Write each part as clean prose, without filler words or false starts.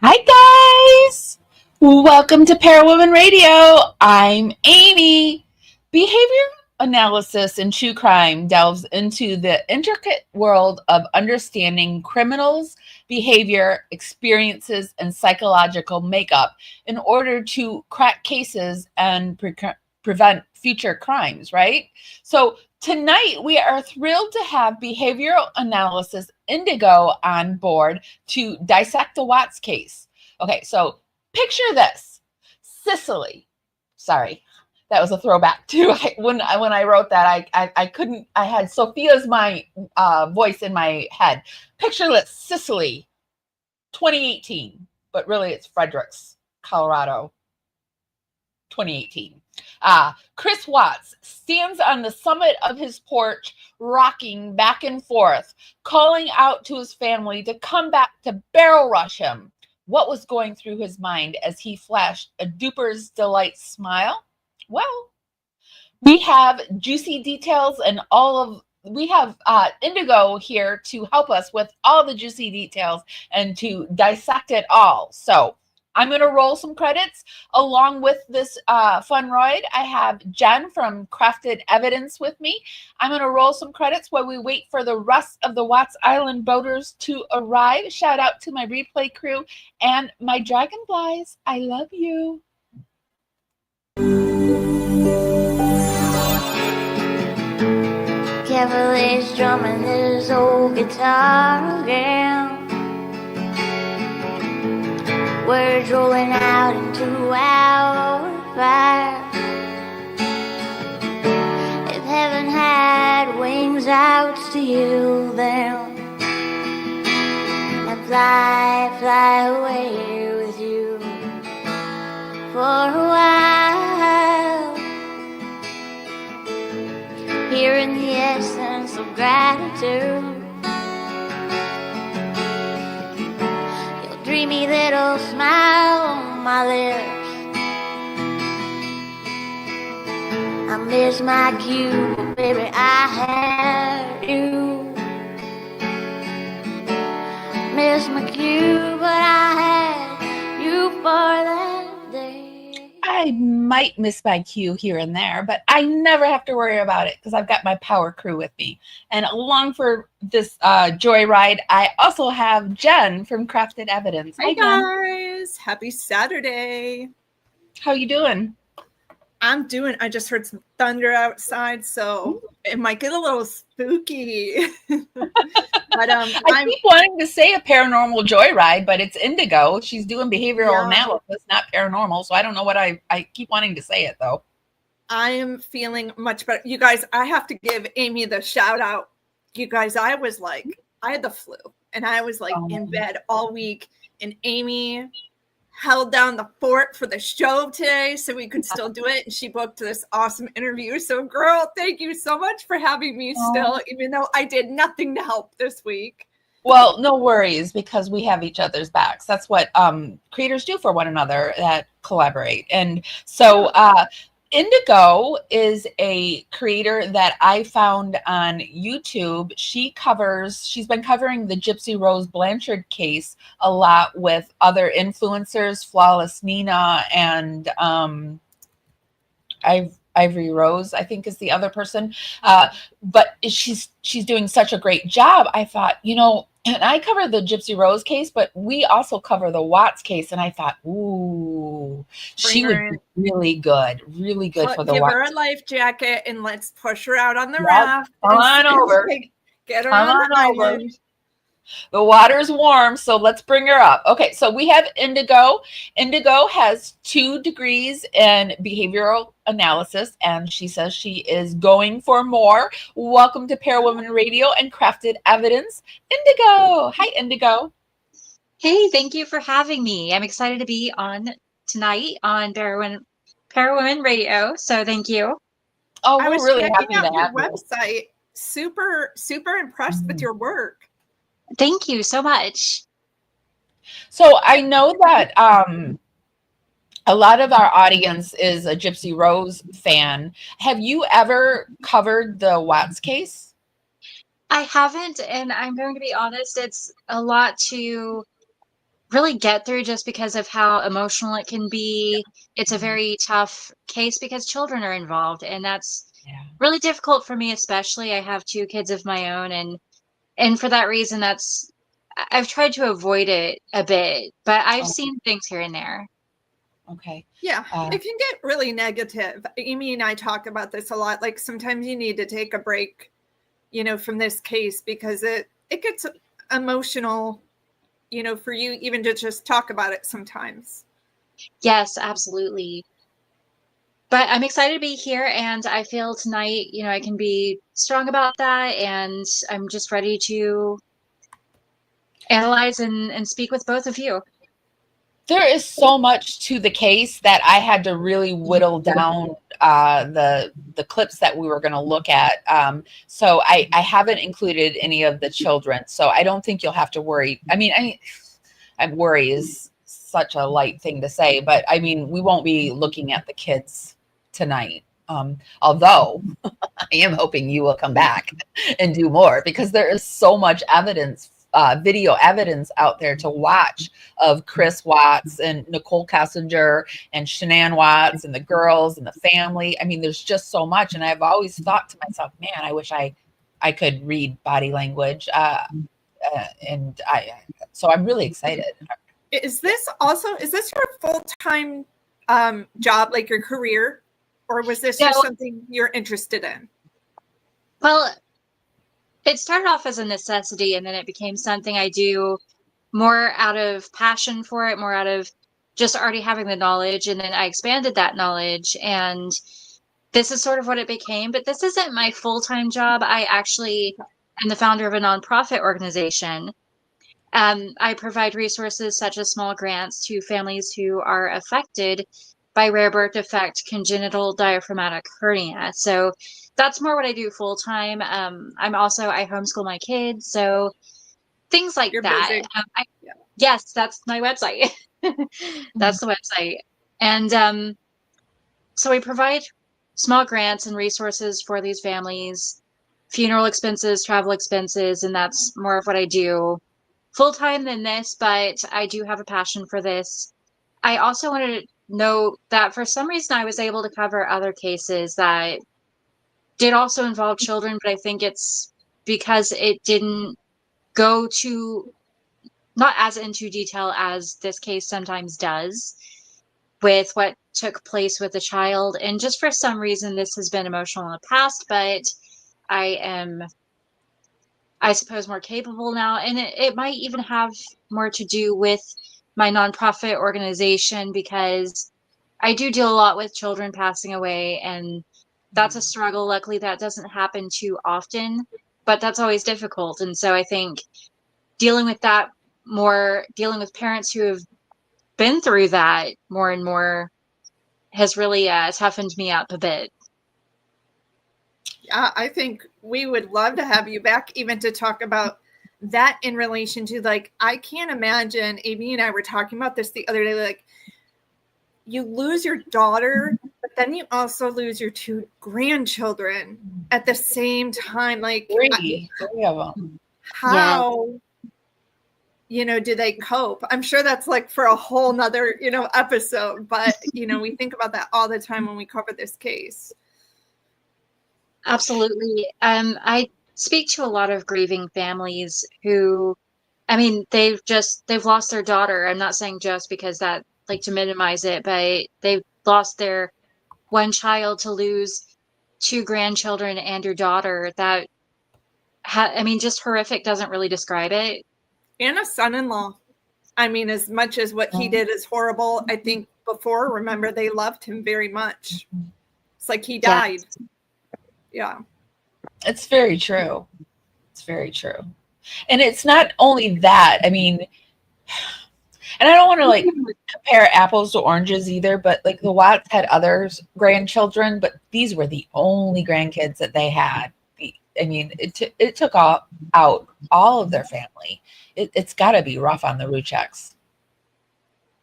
Hi, guys. Welcome to Parawoman Radio. I'm Amy. Behavior analysis in true crime delves into the intricate world of understanding criminals' behavior, experiences, and psychological makeup in order to crack cases and prevent future crimes, right? So, tonight we are thrilled to have behavioral analysis Indigo on board to dissect the Watts case. Okay, so picture this. Sicily. Sorry, that was a throwback too. When I wrote that, I couldn't. I had Sophia's my voice in my head. Picture this: Sicily, 2018, but really it's Fredericks, Colorado, 2018. Chris Watts stands on the summit of his porch, rocking back and forth, calling out to his family to come back to barrel rush him. What was going through his mind as he flashed a duper's delight smile? Well, we have juicy details and we have Indigo here to help us with all the juicy details and to dissect it all. So I'm going to roll some credits along with this fun ride. I have Jen from Crafted Evidence with me. I'm going to roll some credits while we wait for the rest of the Watts Island boaters to arrive. Shout out to my replay crew and my dragonflies. I love you. Carefully strumming his old guitar again. Words rolling out into our fire. If heaven had wings, I would steal them and fly away with you for a while. Hearing the essence of gratitude, your dreamy little smile on my lips. I miss my cue, but baby, I had you. Miss my cue, but I had you for that day. I might miss my cue here and there, but I never have to worry about it because I've got my power crew with me. And along for this joyride, I also have Jen from Crafted Evidence. Hi, guys. Happy Saturday. How you doing? I just heard some thunder outside, so it might get a little spooky. But I keep wanting to say a paranormal joyride, but it's Indigo. She's doing behavioral analysis, not paranormal. So I don't know what I keep wanting to say it though. I am feeling much better. You guys, I have to give Amy the shout out. You guys, I had the flu and I was like in bed all week, and Amy held down the fort for the show today so we could still do it. And she booked this awesome interview. So girl, thank you so much for having me still, even though I did nothing to help this week. Well, no worries, because we have each other's backs. That's what creators do for one another, that collaborate. And so Indigo is a creator that I found on YouTube. She's been covering the Gypsy Rose Blanchard case a lot with other influencers, Flawless Nina and Ivory Rose, I think is the other person. But she's doing such a great job. I thought, and I cover the Gypsy Rose case, but we also cover the Watts case. And I thought, ooh, she would be really good for the Watts. Give her a life jacket and let's push her out on the raft. Come on over. Get her on the island. The water's warm, so let's bring her up. Okay, so we have Indigo. Indigo has 2 degrees in behavioral analysis, and she says she is going for more. Welcome to Parawoman Radio and Crafted Evidence, Indigo. Hi, Indigo. Hey, thank you for having me. I'm excited to be on tonight on Parawoman Radio, so thank you. Oh, we're really happy to have your website. Super, super impressed with your work. Thank you so much. So I know that a lot of our audience is a Gypsy Rose fan. Have you ever covered the Watts case? I haven't, and I'm going to be honest, it's a lot to really get through just because of how emotional it can be. It's a very tough case because children are involved, and that's Yeah. really difficult for me, especially. I have 2 kids of my own, and for that reason, I've tried to avoid it a bit, but I've Oh, seen things here and there. okay. Yeah, Uh, it can get really negative. Amy and I talk about this a lot. Like sometimes you need to take a break, from this case because it gets emotional, for you even to just talk about it sometimes. Yes, absolutely. But I'm excited to be here, and I feel tonight, I can be strong about that, and I'm just ready to analyze and speak with both of you. there is so much to the case that I had to really whittle down the clips that we were going to look at. So I haven't included any of the children, so I don't think you'll have to worry. I worry is such a light thing to say, but I mean, we won't be looking at the kids tonight. Although I am hoping you will come back and do more because there is so much evidence, video evidence out there to watch of Chris Watts and Nicole Kessinger and Shanann Watts and the girls and the family. I mean, there's just so much. And I've always thought to myself, man, I wish I could read body language. So I'm really excited. Is this your full-time job, like your career, or was this just No, something you're interested in? well, it started off as a necessity, and then it became something I do more out of passion for it, more out of just already having the knowledge. And then I expanded that knowledge, and this is sort of what it became. But this isn't my full-time job. I actually am the founder of a nonprofit organization. I provide resources such as small grants to families who are affected by rare birth defect congenital diaphragmatic hernia. So that's more what I do full time. I homeschool my kids, so things like You're that. busy. Yeah. Yes, that's my website. That's the website. And so we provide small grants and resources for these families, funeral expenses, travel expenses, and that's more of what I do full time than this, but I do have a passion for this. I also wanted to note that for some reason I was able to cover other cases that did also involve children, but I think it's because it didn't go to not as into detail as this case sometimes does with what took place with the child. And just for some reason, this has been emotional in the past, but I am, I suppose, more capable now. And it might even have more to do with my nonprofit organization because I do deal a lot with children passing away, and that's a struggle. Luckily, that doesn't happen too often, but that's always difficult. And so I think dealing with that more, dealing with parents who have been through that more and more has really toughened me up a bit. Yeah, I think we would love to have you back even to talk about that in relation to, like, I can't imagine, Amy and I were talking about this the other day, like, you lose your daughter, but then you also lose your 2 grandchildren at the same time. Like, Three of them. how, do they cope? I'm sure that's like for a whole nother, episode, but, we think about that all the time when we cover this case. Absolutely. I speak to a lot of grieving families who, I mean, they've lost their daughter. I'm not saying just because that, like, to minimize it, but they've lost their one child to lose 2 grandchildren and your daughter. That, I mean, just horrific doesn't really describe it. And a son-in-law. I mean, as much as what he did is horrible, I think before, remember, they loved him very much. It's like he died. Yeah. It's very true. It's very true. And it's not only that. I mean, and I don't want to like compare apples to oranges either, but like the Watts had others grandchildren, but these were the only grandkids that they had. I mean, it took out all of their family. It's got to be rough on the Rucheks.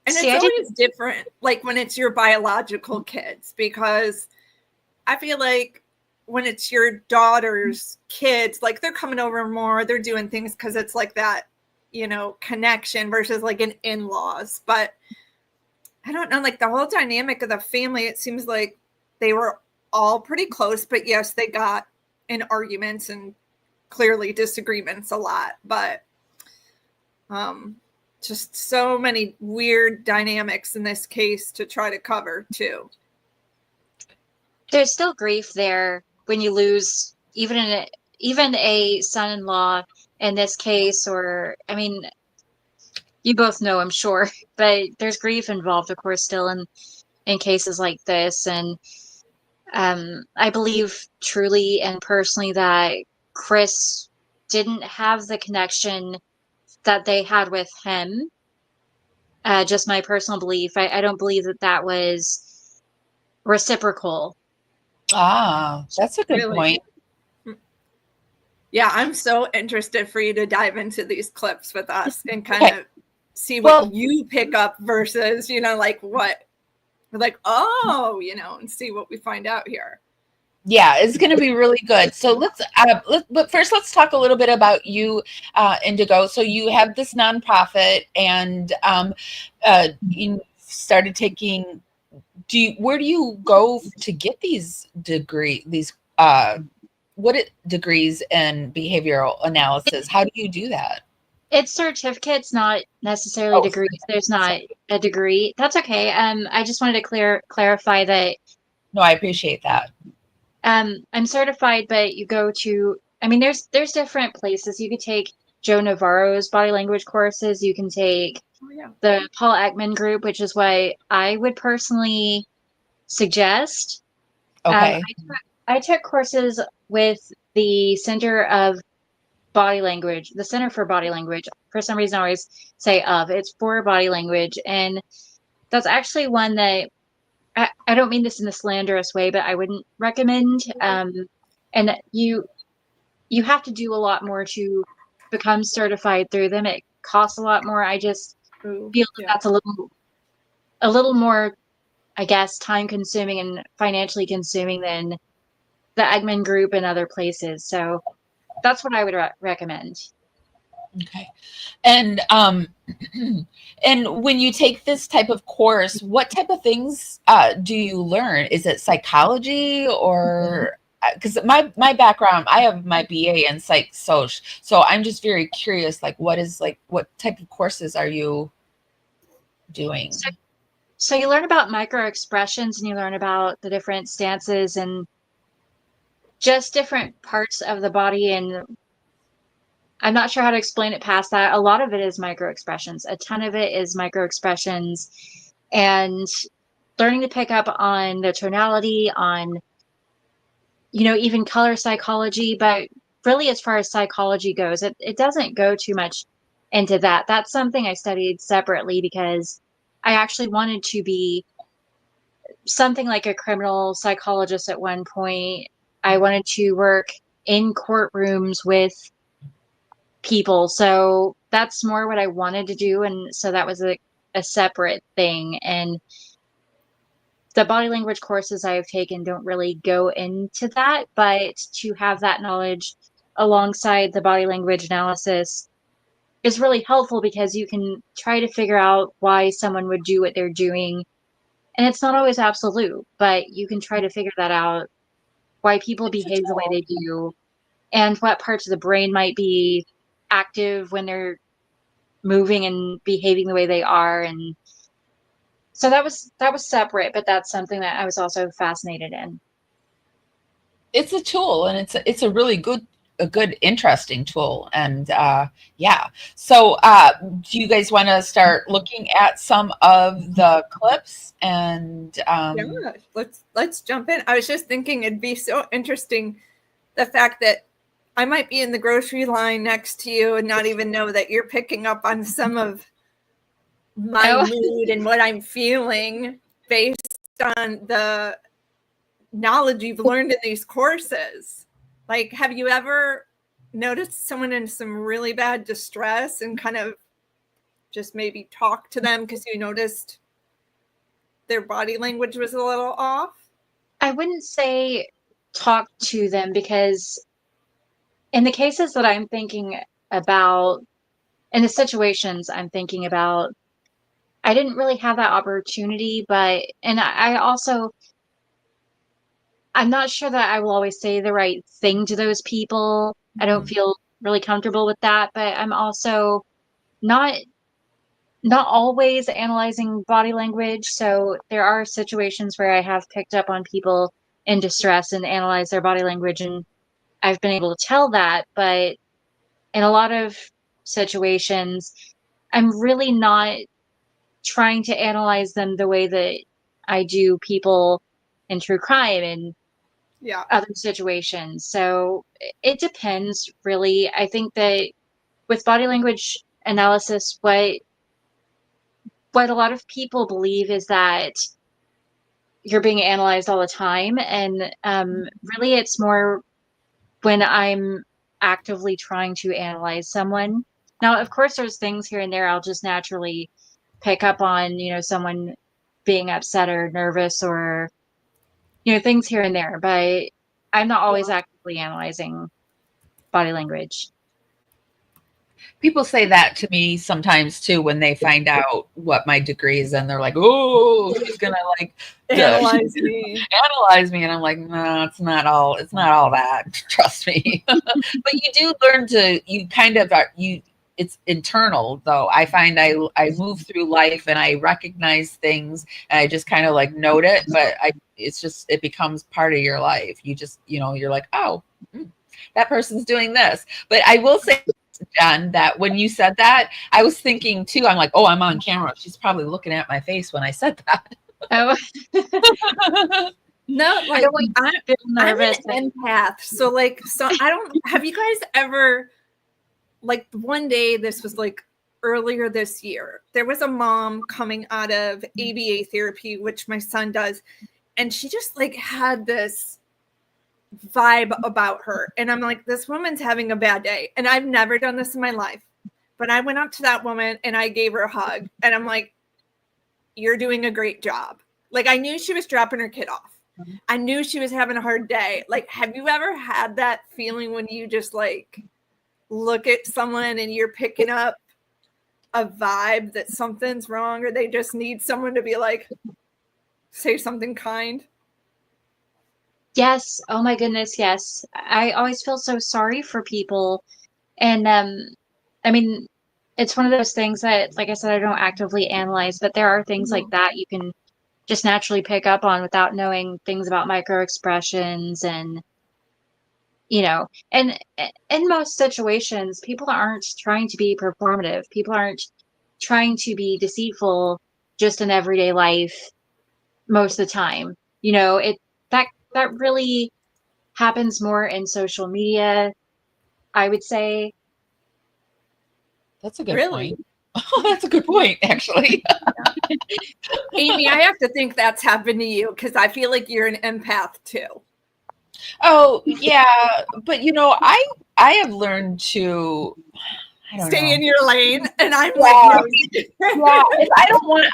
And See, it's always different, like when it's your biological kids, because I feel like when it's your daughter's kids, like they're coming over more, they're doing things because it's like that connection versus like an in-laws. But I don't know, like the whole dynamic of the family, it seems like they were all pretty close, but yes, they got in arguments and clearly disagreements a lot, but just so many weird dynamics in this case to try to cover too. There's still grief there when you lose even a son-in-law in this case, or I mean, you both know, I'm sure, but there's grief involved, of course, still in cases like this. And I believe truly and personally that Chris didn't have the connection that they had with him. Just my personal belief. I don't believe that was reciprocal. That's a good point. Yeah, I'm so interested for you to dive into these clips with us and kind of see what you pick up versus, like what, like, and see what we find out here. Yeah, it's going to be really good. So but first let's talk a little bit about you, Indigo. So you have this nonprofit, and you started taking. Where do you go to get these degrees in behavioral analysis? How do you do that? It's certificates, not necessarily degrees. There's not a degree. That's okay. I just wanted to clarify that. No, I appreciate that. I'm certified, but you go to, I mean, there's different places. You could take Joe Navarro's body language courses. You can take the Paul Ekman group, which is what I would personally suggest. Okay. I took courses with the Center of Body Language, the Center for Body Language. For some reason, I always say it's for body language. And that's actually one that I don't mean this in a slanderous way, but I wouldn't recommend. And you have to do a lot more to become certified through them. It costs a lot more. I just feel that's a little more, I guess, time consuming and financially consuming than the Eggman Group and other places. So that's what I would recommend. Okay. And and when you take this type of course, what type of things do you learn? Is it psychology, or because my background, I have my BA in psych soc, so I'm just very curious, like what type of courses are you doing? So you learn about micro expressions, and you learn about the different stances and just different parts of the body. And I'm not sure how to explain it past that. A lot of it is micro expressions. A ton of it is micro expressions, and learning to pick up on the tonality, on, even color psychology. But really, as far as psychology goes, it doesn't go too much into that. That's something I studied separately because I actually wanted to be something like a criminal psychologist at one point. I wanted to work in courtrooms with people. So that's more what I wanted to do. And so that was a separate thing. And the body language courses I have taken don't really go into that, but to have that knowledge alongside the body language analysis is really helpful because you can try to figure out why someone would do what they're doing. And it's not always absolute, but you can try to figure that out, why people behave the way they do, and what parts of the brain might be active when they're moving and behaving the way they are. And so that was separate, but that's something that I was also fascinated in. It's a tool, and it's a really good interesting tool. And yeah, so do you guys want to start looking at some of the clips? And yeah, let's jump in. I was just thinking it'd be so interesting, the fact that I might be in the grocery line next to you and not even know that you're picking up on some of my mood and what I'm feeling based on the knowledge you've learned in these courses. Like, have you ever noticed someone in some really bad distress and kind of just maybe talk to them because you noticed their body language was a little off? I wouldn't say talk to them, because in the cases that I'm thinking about, in the situations I'm thinking about, I didn't really have that opportunity, and I also, I'm not sure that I will always say the right thing to those people. I don't feel really comfortable with that, but I'm also not always analyzing body language. So there are situations where I have picked up on people in distress and analyze their body language, and I've been able to tell that. But in a lot of situations, I'm really not trying to analyze them the way that I do people in true crime and Yeah. other situations. So it depends, really. I think that with body language analysis, what a lot of people believe is that you're being analyzed all the time, and really, it's more when I'm actively trying to analyze someone. Now, of course, there's things here and there I'll just naturally pick up on, someone being upset or nervous, or things here and there, but I'm not always actively analyzing body language. People say that to me sometimes too when they find out what my degree is, and they're like, "Oh, she's gonna like Analyze me. analyze me," and I'm like, "No, it's not all that. Trust me." But you do learn to. You kind of are. It's internal though. I find I move through life and I recognize things and I just kind of like note it, but it becomes part of your life. You just you're like, oh, that person's doing this. But I will say, Jen, that when you said that, I was thinking too, I'm like, oh, I'm on camera. She's probably looking at my face when I said that. Oh, No, like I feel nervous. I'm an empath. So like, I don't, have you guys ever, like one day, this was like earlier this year, there was a mom coming out of ABA therapy, which my son does. And she just like had this vibe about her. And I'm like, this woman's having a bad day. And I've never done this in my life. But I went up to that woman and I gave her a hug. And I'm like, you're doing a great job. Like, I knew she was dropping her kid off. I knew she was having a hard day. Like, have you ever had that feeling when you just like look at someone and you're picking up a vibe that something's wrong, or they just need someone to be like, say something kind? Yes. Oh my goodness. Yes. I always feel so sorry for people. And I mean, it's one of those things that, like I said, I don't actively analyze, but there are things like that you can just naturally pick up on without knowing things about micro expressions. And and in most situations, people aren't trying to be performative. People aren't trying to be deceitful just in everyday life most of the time. That really happens more in social media, I would say. That's a good point. Oh, that's a good point, actually. Amy, I have to think that's happened to you because I feel like you're an empath too. Oh, yeah. But I have learned to stay in your lane. And I'm like, if I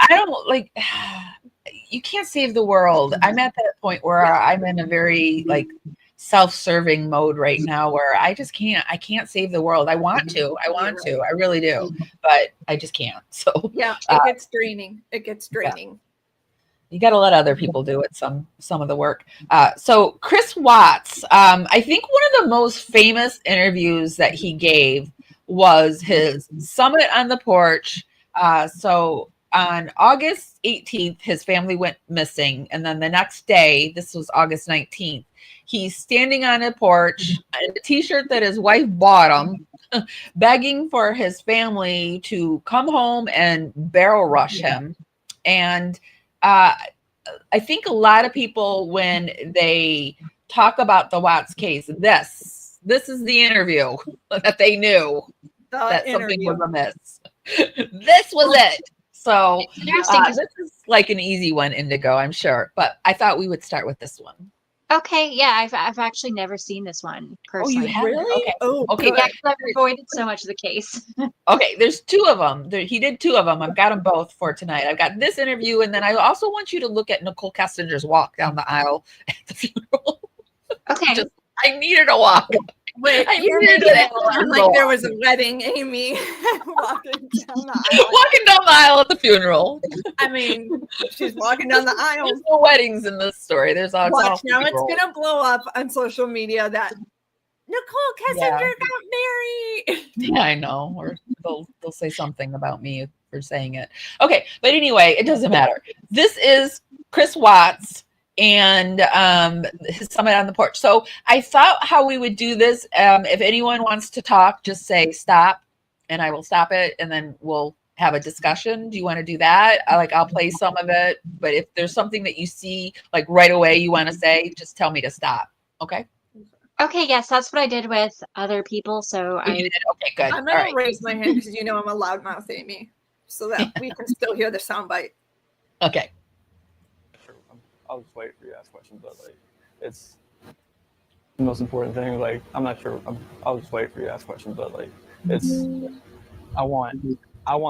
don't like, you can't save the world. I'm at that point where I'm in a very like self-serving mode right now where I can't save the world. I want to, I really do, but I just can't. So yeah, it gets draining. Yeah. You got to let other people do it. Some of the work. So Chris Watts, I think one of the most famous interviews that he gave was his Summit on the Porch. So on August 18th, his family went missing. And then the next day, this was August 19th, he's standing on a porch in a t-shirt that his wife bought him, begging for his family to come home and barrel rush him. And I think a lot of people, when they talk about the Watts case, this is the interview that they knew that something was amiss. This was it. So this is like an easy one, Indigo, I'm sure. But I thought we would start with this one. Okay, yeah, I've actually never seen this one personally. Oh, you have? Really? Okay. Oh, okay. Good. Yeah, I've avoided so much of the case. Okay, there's two of them. He did two of them. I've got them both for tonight. I've got this interview, and then I also want you to look at Nicole Kessinger's walk down the aisle at the funeral. Okay. I needed a walk. Wait, I you're needed making that it sound alarm like go there off. was a wedding, Amy, walking down the aisle. Walking down the aisle at the funeral. I mean, she's walking down the aisle. There's no weddings in this story. There's all Watch, now it's funerals. gonna blow up on social media that Nicole Kessinger Yeah. got married. Yeah, I know. Or they'll say something about me for saying it. Okay, but anyway, it doesn't matter. This is Chris Watts and his summit on the porch. So I thought how we would do this. If anyone wants to talk, just say stop, and I will stop it, and then we'll have a discussion. Do you want to do that? I'll play some of it, but if there's something that you see like right away you want to say, just tell me to stop. Okay. Okay, yes, that's what I did with other people. So You did? Okay, good. I'm All gonna right. raise my hand because I'm a loudmouth, Amy, so that we can still hear the soundbite. Okay. Sure, I'll just wait for you to ask questions, but like, it's the most important thing. Like, I'm not sure. I'll just wait for you to ask questions, but like, it's I want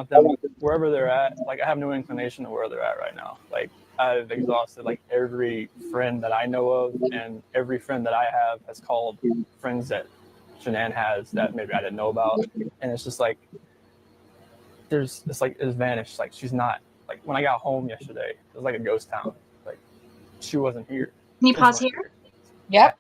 them wherever they're at. Like, I have no inclination to where they're at right now. Like, I've exhausted like every friend that I know of, and every friend that I have has called friends that Shanann has that maybe I didn't know about, and it's just like it's vanished. Like, she's not. Like, when I got home yesterday, it was like a ghost town. Like, she wasn't here. can you pause here? Yep.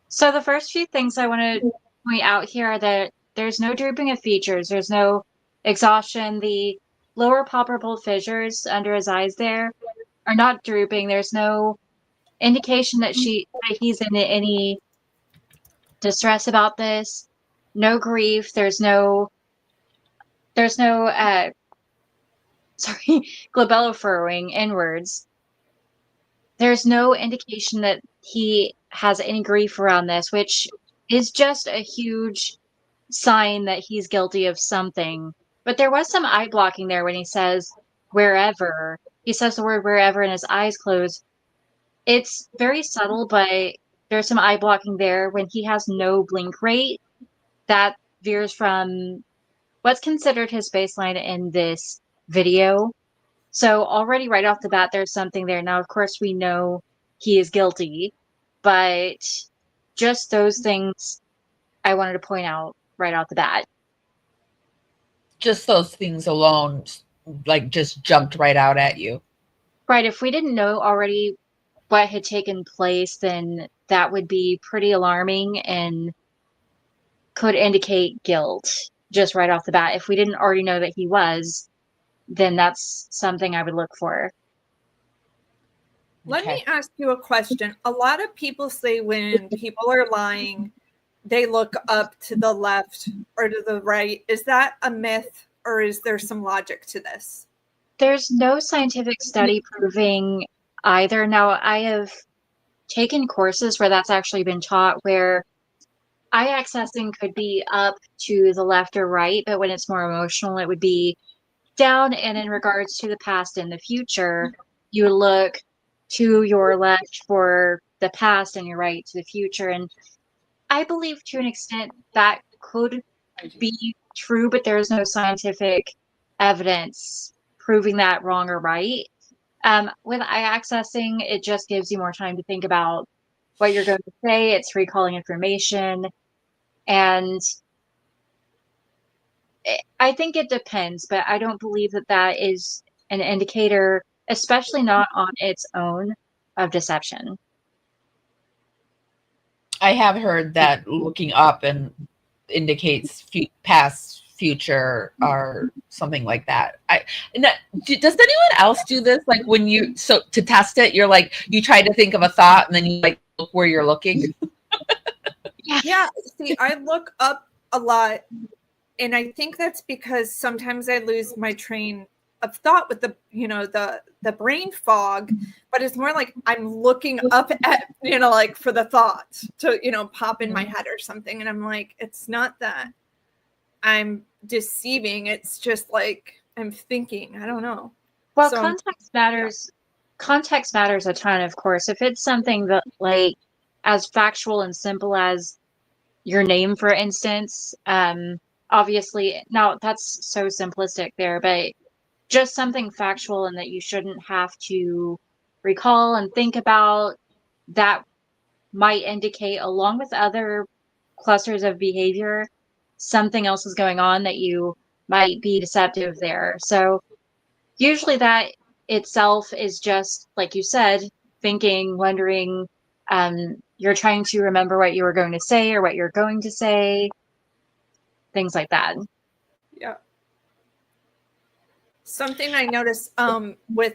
So the first few things I want to point out here are that there's no drooping of features. There's no exhaustion. The lower palpable fissures under his eyes there are not drooping. There's no indication that he's in any distress about this. No grief. There's no glabellar furrowing inwards. There's no indication that he has any grief around this, which is just a huge sign that he's guilty of something. But there was some eye blocking there when he says wherever. He says the word wherever and his eyes close. It's very subtle, but there's some eye blocking there when he has no blink rate. That veers from what's considered his baseline in this video. So already right off the bat, there's something there. Now, of course, we know he is guilty, but just those things I wanted to point out right off the bat. Just those things alone, like, just jumped right out at you. Right. If we didn't know already what had taken place, then that would be pretty alarming and could indicate guilt just right off the bat. If we didn't already know that he was, then that's something I would look for. Let me ask you a question. A lot of people say when people are lying, they look up to the left or to the right. Is that a myth, or is there some logic to this? There's no scientific study proving either. Now, I have taken courses where that's actually been taught, where eye accessing could be up to the left or right, but when it's more emotional, it would be down. And in regards to the past and the future, you would look to your left for the past and your right to the future. And I believe to an extent that could be true, but there is no scientific evidence proving that wrong or right. With eye accessing, it just gives you more time to think about what you're going to say. It's recalling information. And I think it depends, but I don't believe that that is an indicator, especially not on its own, of deception. I have heard that looking up and indicates past, future, or something like that. Does anyone else do this? Like, when to test it, you're like, you try to think of a thought and then you like look where you're looking. Yeah. See, I look up a lot, and I think that's because sometimes I lose my train of thought with the brain fog, but it's more like I'm looking up at, like for the thoughts to, pop in my head or something. And I'm like, it's not that I'm deceiving. It's just like, I'm thinking, I don't know. Well, context matters. Yeah. Context matters a ton, of course. If it's something that, like, as factual and simple as your name, for instance, obviously, now that's so simplistic there, but just something factual and that you shouldn't have to recall and think about, that might indicate, along with other clusters of behavior, something else is going on that you might be deceptive there. So usually that itself is just, like you said, thinking, wondering, you're trying to remember what you were going to say or what you're going to say, things like that. Yeah. Something I noticed with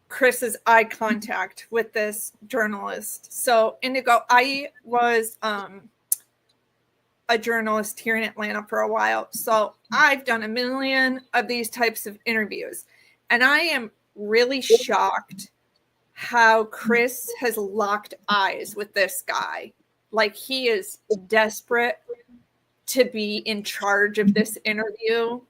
Chris's eye contact with this journalist. So Indigo, I was a journalist here in Atlanta for a while. So I've done a million of these types of interviews. And I am really shocked how Chris has locked eyes with this guy. Like, he is desperate to be in charge of this interview.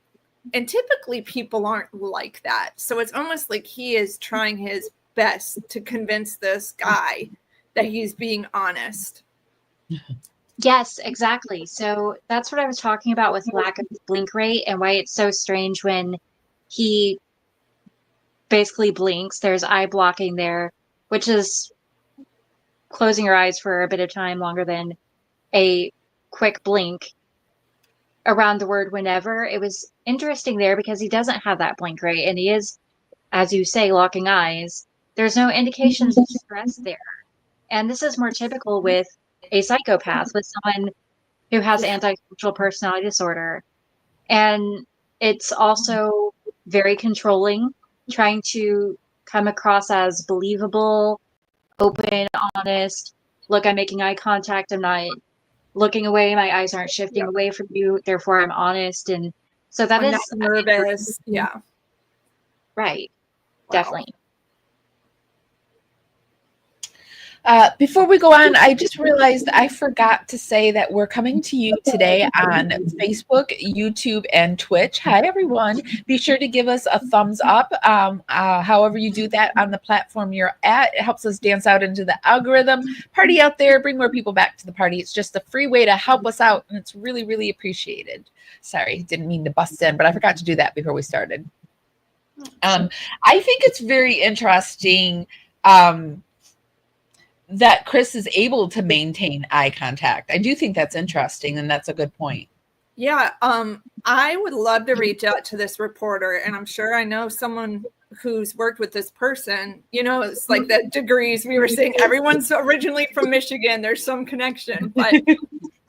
And typically people aren't like that. So it's almost like he is trying his best to convince this guy that he's being honest. Yes, exactly. So that's what I was talking about with lack of blink rate and why it's so strange when he basically blinks. There's eye blocking there, which is closing your eyes for a bit of time longer than a quick blink around the word whenever. It was interesting there because he doesn't have that blink rate and he is, as you say, locking eyes. There's no indications of stress there. And this is more typical with a psychopath, with someone who has antisocial personality disorder. And it's also very controlling, trying to come across as believable, open, honest. Look, I'm making eye contact. I'm not looking away. My eyes aren't shifting away from you. Therefore, I'm honest. And so that I'm is not nervous. Yeah. Right. Wow. Definitely. Before we go on, I just realized I forgot to say that we're coming to you today on Facebook, YouTube, and Twitch. Hi, everyone. Be sure to give us a thumbs up. However you do that on the platform you're at. It helps us dance out into the algorithm. Party out there. Bring more people back to the party. It's just a free way to help us out, and it's really, really appreciated. Sorry, didn't mean to bust in, but I forgot to do that before we started. I think it's very interesting that Chris is able to maintain eye contact. I do think that's interesting, and that's a good point. Yeah, I would love to reach out to this reporter, and I'm sure I know someone who's worked with this person. You know, it's like the degrees we were saying. Everyone's originally from Michigan. There's some connection, but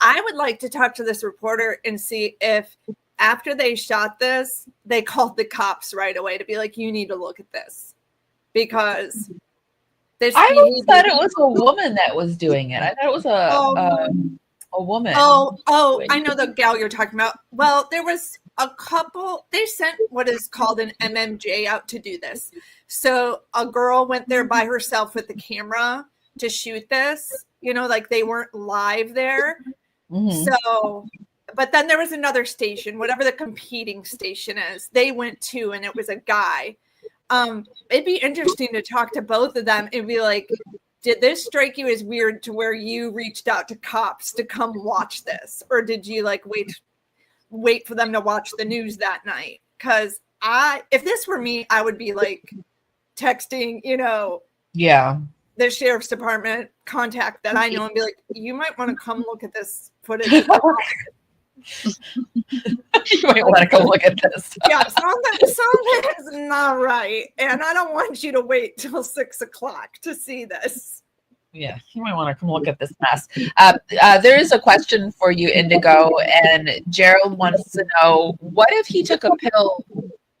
I would like to talk to this reporter and see if after they shot this, they called the cops right away to be like, you need to look at this, because this I always thought it was a woman that was doing it. I thought it was a woman. Oh, I know the gal you're talking about. Well, there was a couple. They sent what is called an MMJ out to do this. So a girl went there by herself with the camera to shoot this. You know, like they weren't live there. Mm-hmm. So, but then there was another station, whatever the competing station is, they went to, and it was a guy. It'd be interesting to talk to both of them and be like, did this strike you as weird to where you reached out to cops to come watch this? Or did you like wait for them to watch the news that night? Because if this were me, I would be like texting, you know, the sheriff's department contact that I know and be like, you might want to come look at this footage. You might want to go look at this. Yeah, something is not right, and I don't want you to wait till 6 o'clock to see this. Yeah, you might want to come look at this mess. There is a question for you, Indigo, and Gerald wants to know, what if he took a pill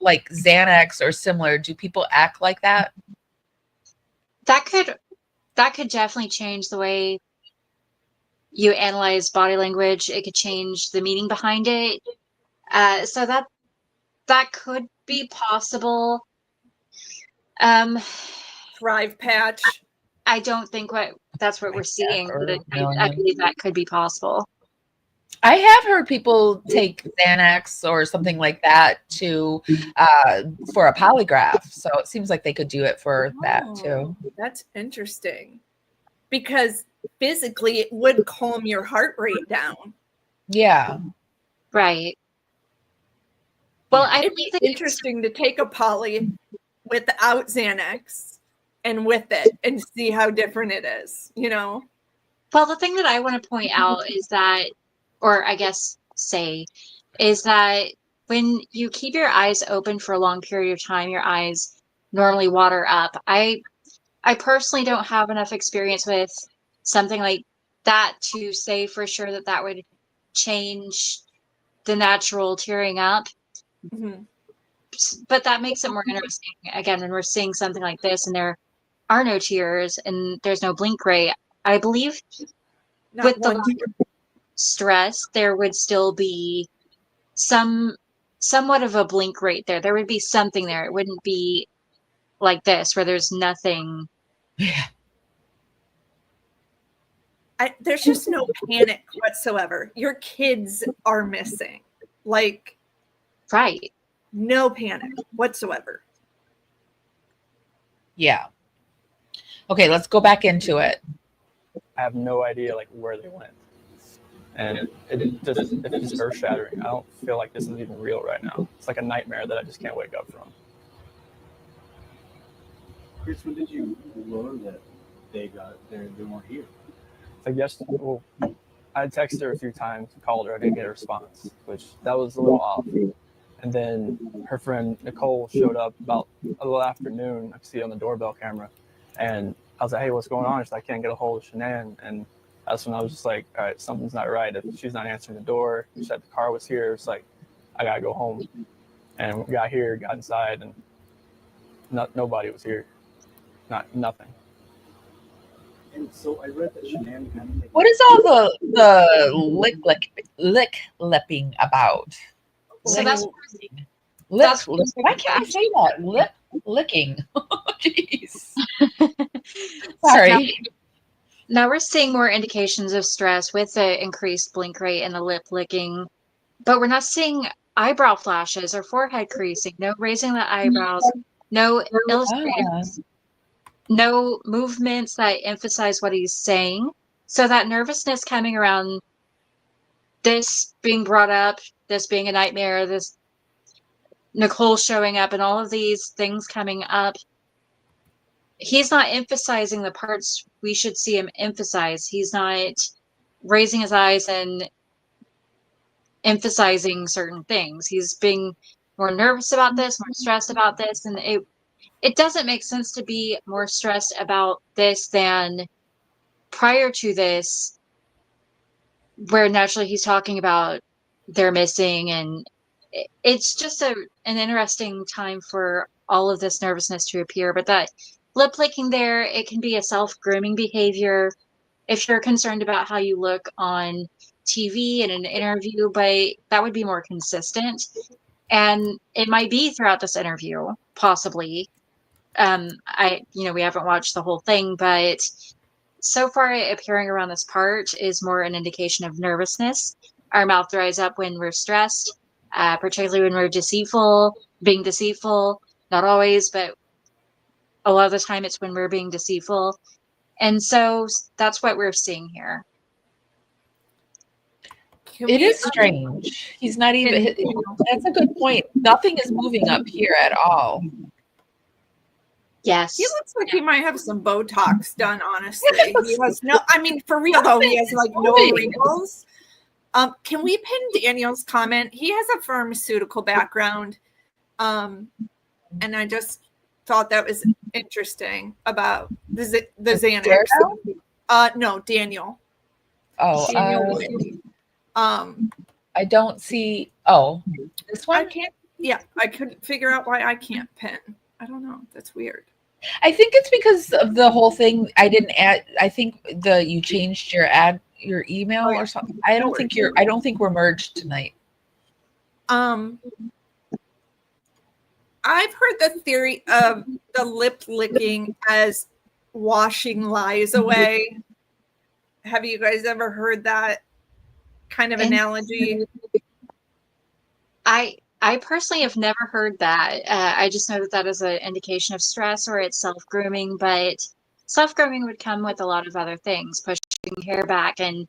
like Xanax or similar? Do people act like that? That could definitely change the way you analyze body language. It could change the meaning behind it. So that could be possible. Thrive patch. I don't think that's what we're seeing, but I believe that could be possible. I have heard people take Xanax or something like that for a polygraph. So it seems like they could do it for that too. That's interesting, because physically it would calm your heart rate down. Yeah. Right. Well, it'd be interesting to take a poly without Xanax and with it and see how different it is, you know? Well, the thing that I want to point out is that, or I guess say, is that when you keep your eyes open for a long period of time, your eyes normally water up. I personally don't have enough experience with something like that to say for sure that that would change the natural tearing up. Mm-hmm. But that makes it more interesting, again, when we're seeing something like this and there are no tears and there's no blink rate. I believe Not with the one tear. stress, there would still be somewhat of a blink rate there. There would be something there. It wouldn't be like this where there's nothing. Yeah. There's just no panic whatsoever. Your kids are missing. Like, Right. no panic whatsoever. Yeah. Okay, let's go back into it. I have no idea like where they went, and it's just earth shattering. I don't feel like this is even real right now. It's like a nightmare that I just can't wake up from. Chris, when did you learn that they weren't here? It's like yes, well, I texted her a few times, called her, I didn't get a response, which that was a little off. And then her friend Nicole showed up about a little afternoon. I could see it on the doorbell camera, and I was like, "Hey, what's going on?" She's like, "I can't get a hold of Shanann." And that's when I was just like, "All right, something's not right. If she's not answering the door, she said the car was here. It's like, I gotta go home." And we got here, got inside, and nobody was here. Nothing. And so I read that Shanann kind of What is all the lick lipping about? So Lick- that's lip. Why can't I say that? Lip licking. Jeez. Sorry. now we're seeing more indications of stress with the increased blink rate and the lip licking, but we're not seeing eyebrow flashes or forehead creasing, no raising the eyebrows, no illustrators, no movements that emphasize what he's saying. So that nervousness coming around this being brought up, this being a nightmare, this Nicole showing up and all of these things coming up, he's not emphasizing the parts we should see him emphasize. He's not raising his eyes and emphasizing certain things. He's being more nervous about this, more stressed about this, and it doesn't make sense to be more stressed about this than prior to this, where naturally he's talking about they're missing, and it's just an interesting time for all of this nervousness to appear. But that lip licking there, it can be a self-grooming behavior if you're concerned about how you look on TV in an interview, but that would be more consistent. And it might be throughout this interview, possibly. We haven't watched the whole thing, but so far appearing around this part is more an indication of nervousness. Our mouth dries up when we're stressed, particularly when we're being deceitful. Not always, but a lot of the time it's when we're being deceitful. And so that's what we're seeing here. It is strange. He's not even. That's a good point. Nothing is moving up here at all. Yes. He looks like he might have some Botox done, honestly. He has no, I mean, for real though, he has like no wrinkles. Can we pin Daniel's comment? He has a pharmaceutical background. And I just thought that was interesting about the Xanax. No, Daniel. Oh, Daniel I don't see. Oh, this one? I can't. Yeah, I couldn't figure out why I can't pin. I don't know. That's weird. I think it's because of the whole thing. I didn't add. I think you changed your email or something. I don't think we're merged tonight. I've heard the theory of the lip licking as washing lies away. Have you guys ever heard that kind of analogy? I personally have never heard that. I just know that is an indication of stress or it's self-grooming, but self-grooming would come with a lot of other things, pushing hair back and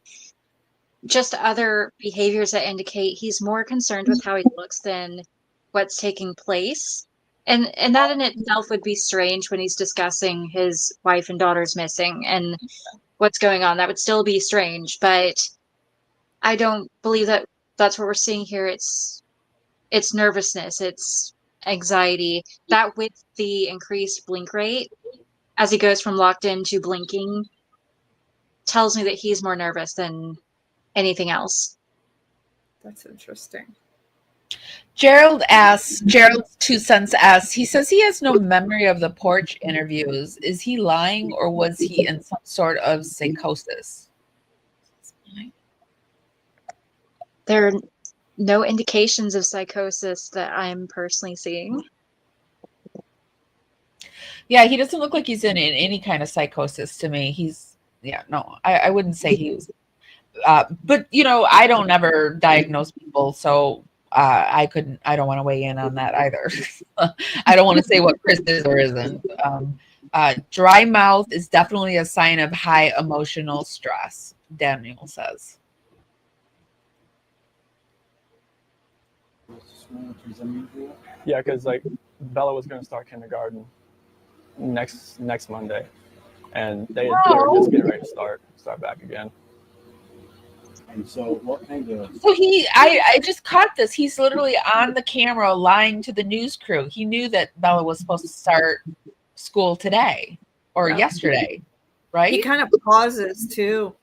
just other behaviors that indicate he's more concerned with how he looks than what's taking place. And that in itself would be strange when he's discussing his wife and daughter's missing. And what's going on. That would still be strange, but I don't believe that that's what we're seeing here. It's nervousness, it's anxiety. That with the increased blink rate as he goes from locked in to blinking tells me that he's more nervous than anything else. That's interesting. Gerald's 2 cents asks, he says he has no memory of the porch interviews. Is he lying or was he in some sort of psychosis? There are no indications of psychosis that I'm personally seeing. Yeah, he doesn't look like he's in any kind of psychosis to me. I wouldn't say he was. But I don't ever diagnose people, so I don't want to weigh in on that either. I don't want to say what Chris is or isn't. Dry mouth is definitely a sign of high emotional stress, Daniel says. Yeah, because like Bella was going to start kindergarten next Monday, and they're just getting ready to start back again. And so what kind of... So I just caught this. He's literally on the camera lying to the news crew. He knew that Bella was supposed to start school today or yesterday, right? He kind of pauses too.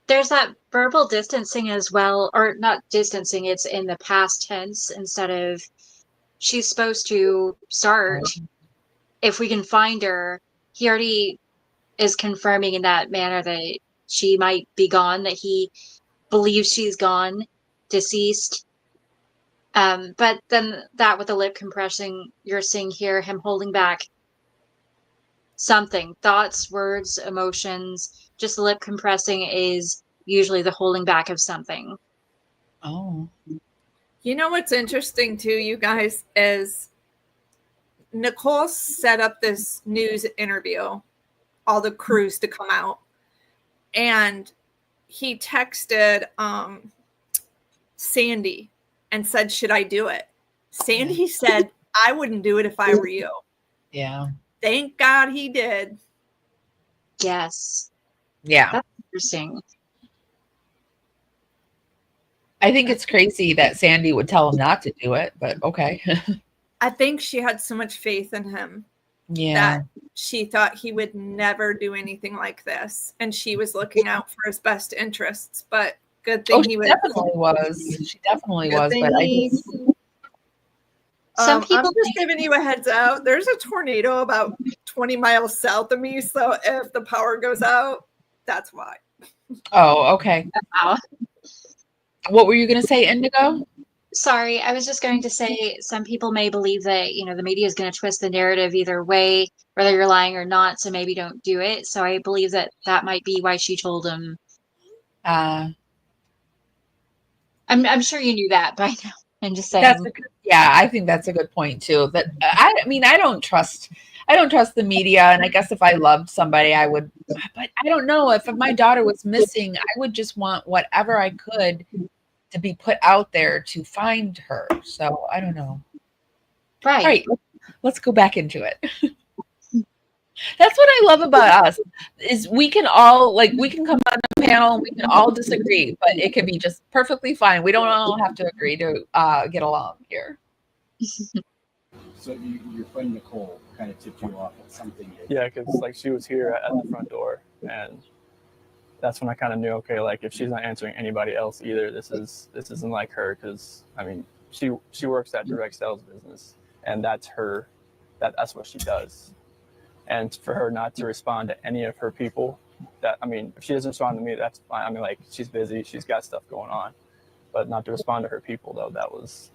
There's that verbal distancing as well, or not distancing, it's in the past tense instead of she's supposed to start. If we can find her, he already is confirming in that manner that she might be gone, that he believes she's gone, deceased. But then that with the lip compressing, you're seeing here him holding back something, thoughts, words, emotions. Just the lip compressing is usually the holding back of something. Oh. You know what's interesting too, you guys, is Nicole set up this news interview, all the crews to come out, and he texted Sandy and said, should I do it? Sandy said, I wouldn't do it if I were you. Yeah. Thank God he did. Yes. Yeah. That's interesting. I think it's crazy that Sandy would tell him not to do it, but okay. I think she had so much faith in him Yeah. that she thought he would never do anything like this. And she was looking out for his best interests. But good thing he was. Definitely was. She definitely was. But Some people I'm just giving you a heads out. There's a tornado about 20 miles south of me. So if the power goes out, that's why. Oh, okay. Wow. What were you going to say, Indigo? Sorry, I was just going to say some people may believe that, the media is going to twist the narrative either way, whether you're lying or not, so maybe don't do it. So I believe that might be why she told him. I'm sure you knew that by now. I'm just saying. I think that's a good point too. That I don't trust the media, and I guess if I loved somebody, I would. But I don't know if my daughter was missing, I would just want whatever I could to be put out there to find her. So I don't know. Right. All right, let's go back into it. That's what I love about us is we can all we can come on a panel and we can all disagree, but it can be just perfectly fine. We don't all have to agree to get along here. So your friend Nicole kind of tipped you off at something. Yeah, because she was here at the front door, and that's when I kind of knew, okay, if she's not answering anybody else either, this isn't like her, because she works at direct sales business, and that's that's what she does. And for her not to respond to any of her people, if she doesn't respond to me, that's fine. She's busy, she's got stuff going on, but not to respond to her people, though, that was.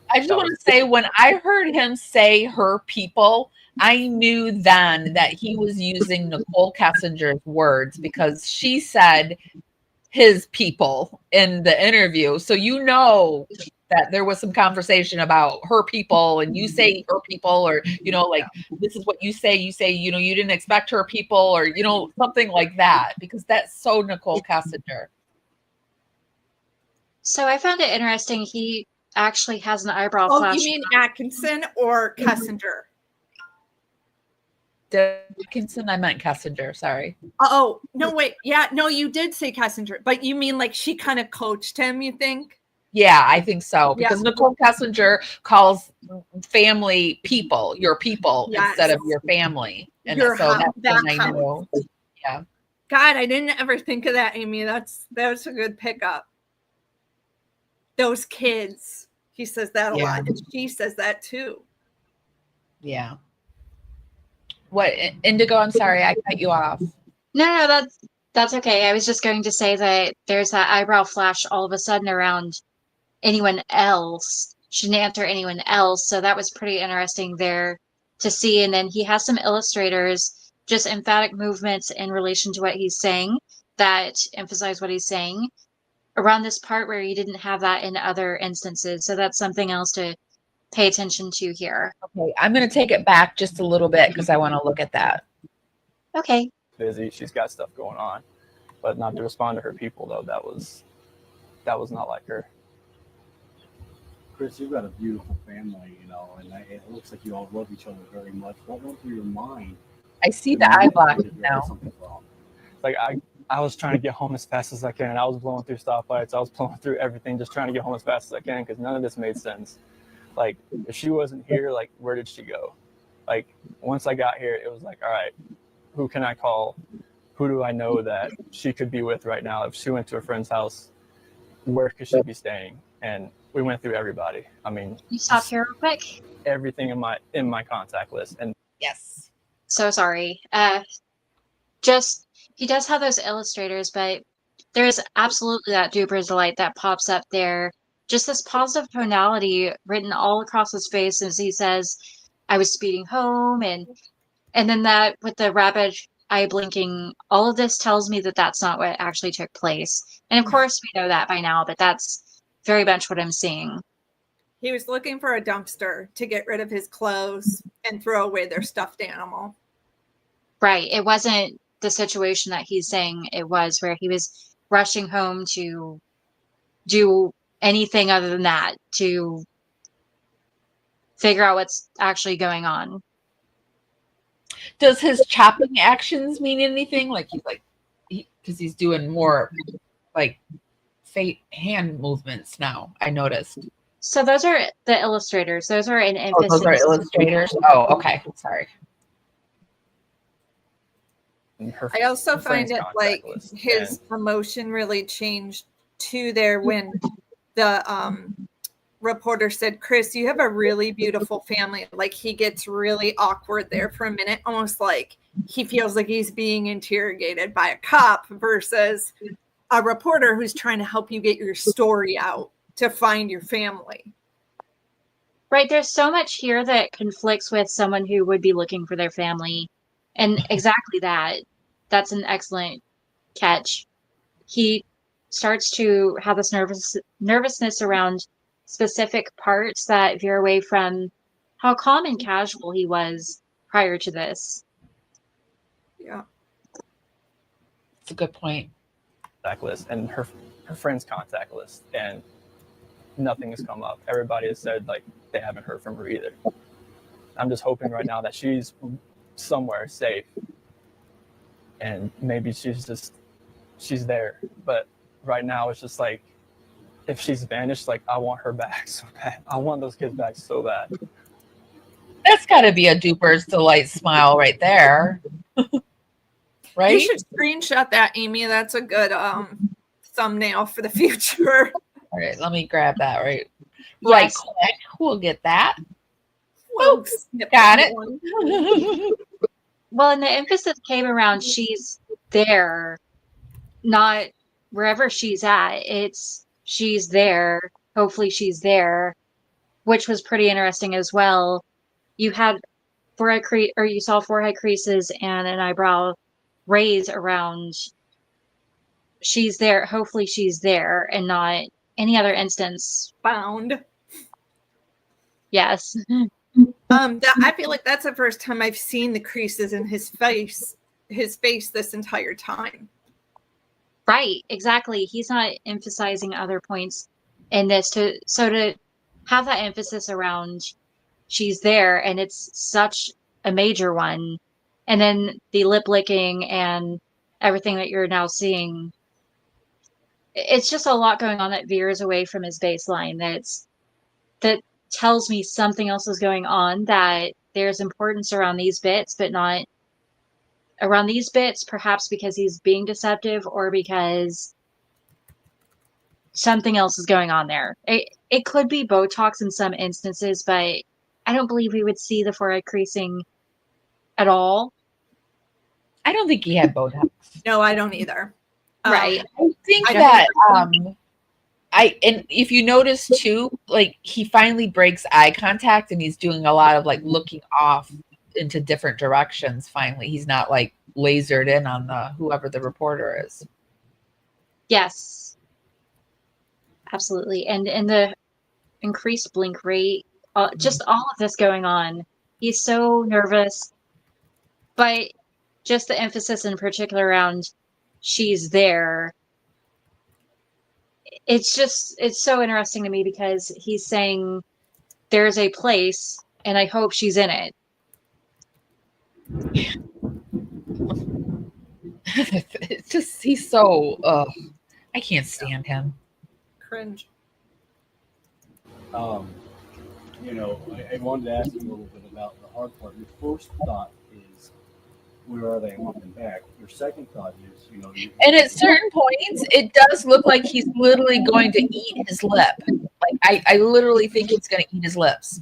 I just want to say, when I heard him say her people, I knew then that he was using Nicole Kessinger's words, because she said his people in the interview. So that there was some conversation about her people, and you say her people, or this is what you say you didn't expect her people, or something like that, because that's so Nicole Kessinger. So I found it interesting. He actually has an eyebrow Oh, flash. you mean Atkinson or Kessinger? Dickinson? I meant Kessinger. Sorry. Oh, no, wait. Yeah, no, you did say Kessinger, but you mean like she kind of coached him, you think? Yeah, I think so. Yeah. Because Nicole Kessinger calls family people, your people, Yes. instead of your family. And Your so house, that's that when I house. know. Yeah. God, I didn't ever think of that, Amy. That's a good pickup. Those kids. He says that a Yeah. lot. And she says that too. Yeah. What, Indigo? I'm sorry, I cut you off. No, that's okay. I was just going to say that there's that eyebrow flash all of a sudden around anyone else. She didn't answer anyone else, so that was pretty interesting there to see. And then he has some illustrators, just emphatic movements in relation to what he's saying that emphasize what he's saying around this part where he didn't have that in other instances. So that's something else to pay attention to here. Okay, I'm going to take it back just a little bit because I want to look at that. Okay. Busy. She's got stuff going on, but not to respond to her people though. That was not like her. Chris, you've got a beautiful family, you know, and it looks like you all love each other very much. What went through your mind? I see the eye blocking now. Something's wrong. Like I was trying to get home as fast as I can. I was blowing through stoplights. I was blowing through everything, just trying to get home as fast as I can because none of this made sense. Like if she wasn't here, like where did she go? Like once I got here, it was like, all right, who can I call? Who do I know that she could be with right now? If she went to a friend's house, where could she be staying? And we went through everybody. I mean, You stop here real quick. everything in my contact list. And Yes. So sorry. Just he does have those illustrators, but there is absolutely that duper's delight that pops up there. Just this positive tonality written all across his face as he says, "I was speeding home," and then that with the rapid eye blinking. All of this tells me that that's not what actually took place. And of course, we know that by now, but that's very much what I'm seeing. He was looking for a dumpster to get rid of his clothes and throw away their stuffed animal. Right. It wasn't the situation that he's saying it was, where he was rushing home to do anything other than that, to figure out what's actually going on. Does his chopping actions mean anything? Like because he's doing more like hand movements now. I noticed. So those are the illustrators. Those are an emphasis. Oh, those are illustrators. Oh, okay. Sorry. I also find it like his emotion really changed too there when the reporter said, "Chris, you have a really beautiful family." Like he gets really awkward there for a minute, almost like he feels like he's being interrogated by a cop versus a reporter who's trying to help you get your story out to find your family. Right. There's so much here that conflicts with someone who would be looking for their family. And exactly that. That's an excellent catch. He starts to have this nervousness around specific parts that veer away from how calm and casual he was prior to this. Yeah. It's a good point. Contact list and her friend's contact list, and nothing has come up. Everybody has said like they haven't heard from her either. I'm just hoping right now that she's somewhere safe, and maybe she's there. But right now it's just like if she's vanished, like I want her back so bad. I want those kids back so bad. That's got to be a duper's delight smile right there. Right? You should screenshot that, Amy. That's a good thumbnail for the future. All right, let me grab that right Yes. quick. We'll get that. Well, Got it. Well, and the emphasis came around she's there, not wherever she's at. It's she's there. Hopefully she's there, which was pretty interesting as well. You had you saw forehead creases and an eyebrow raise around she's there. Hopefully she's there, and not any other instance. Found. Yes. I feel like that's the first time I've seen the creases in his face this entire time. Right, exactly. He's not emphasizing other points in this to have that emphasis around she's there, and it's such a major one. And then the lip licking and everything that you're now seeing, it's just a lot going on that veers away from his baseline. That tells me something else is going on, that there's importance around these bits, but not around these bits, perhaps because he's being deceptive or because something else is going on there. It could be Botox in some instances, but I don't believe we would see the forehead creasing at all. I don't think he had Botox. No, I don't either. Right. I think I that and if you notice too, like he finally breaks eye contact and he's doing a lot of like looking off into different directions. Finally, he's not like lasered in on whoever the reporter is. Yes. Absolutely. And the increased blink rate, just all of this going on. He's so nervous, but just the emphasis in particular around she's there. It's so interesting to me because he's saying there's a place and I hope she's in it. It's just, he's so, I can't stand him. Cringe. You know, I wanted to ask you a little bit about the hard part. Your first thought is, where are they? I want them back. Your second thought is, you know, And at certain points, it does look like he's literally going to eat his lip. Like I literally think he's going to eat his lips.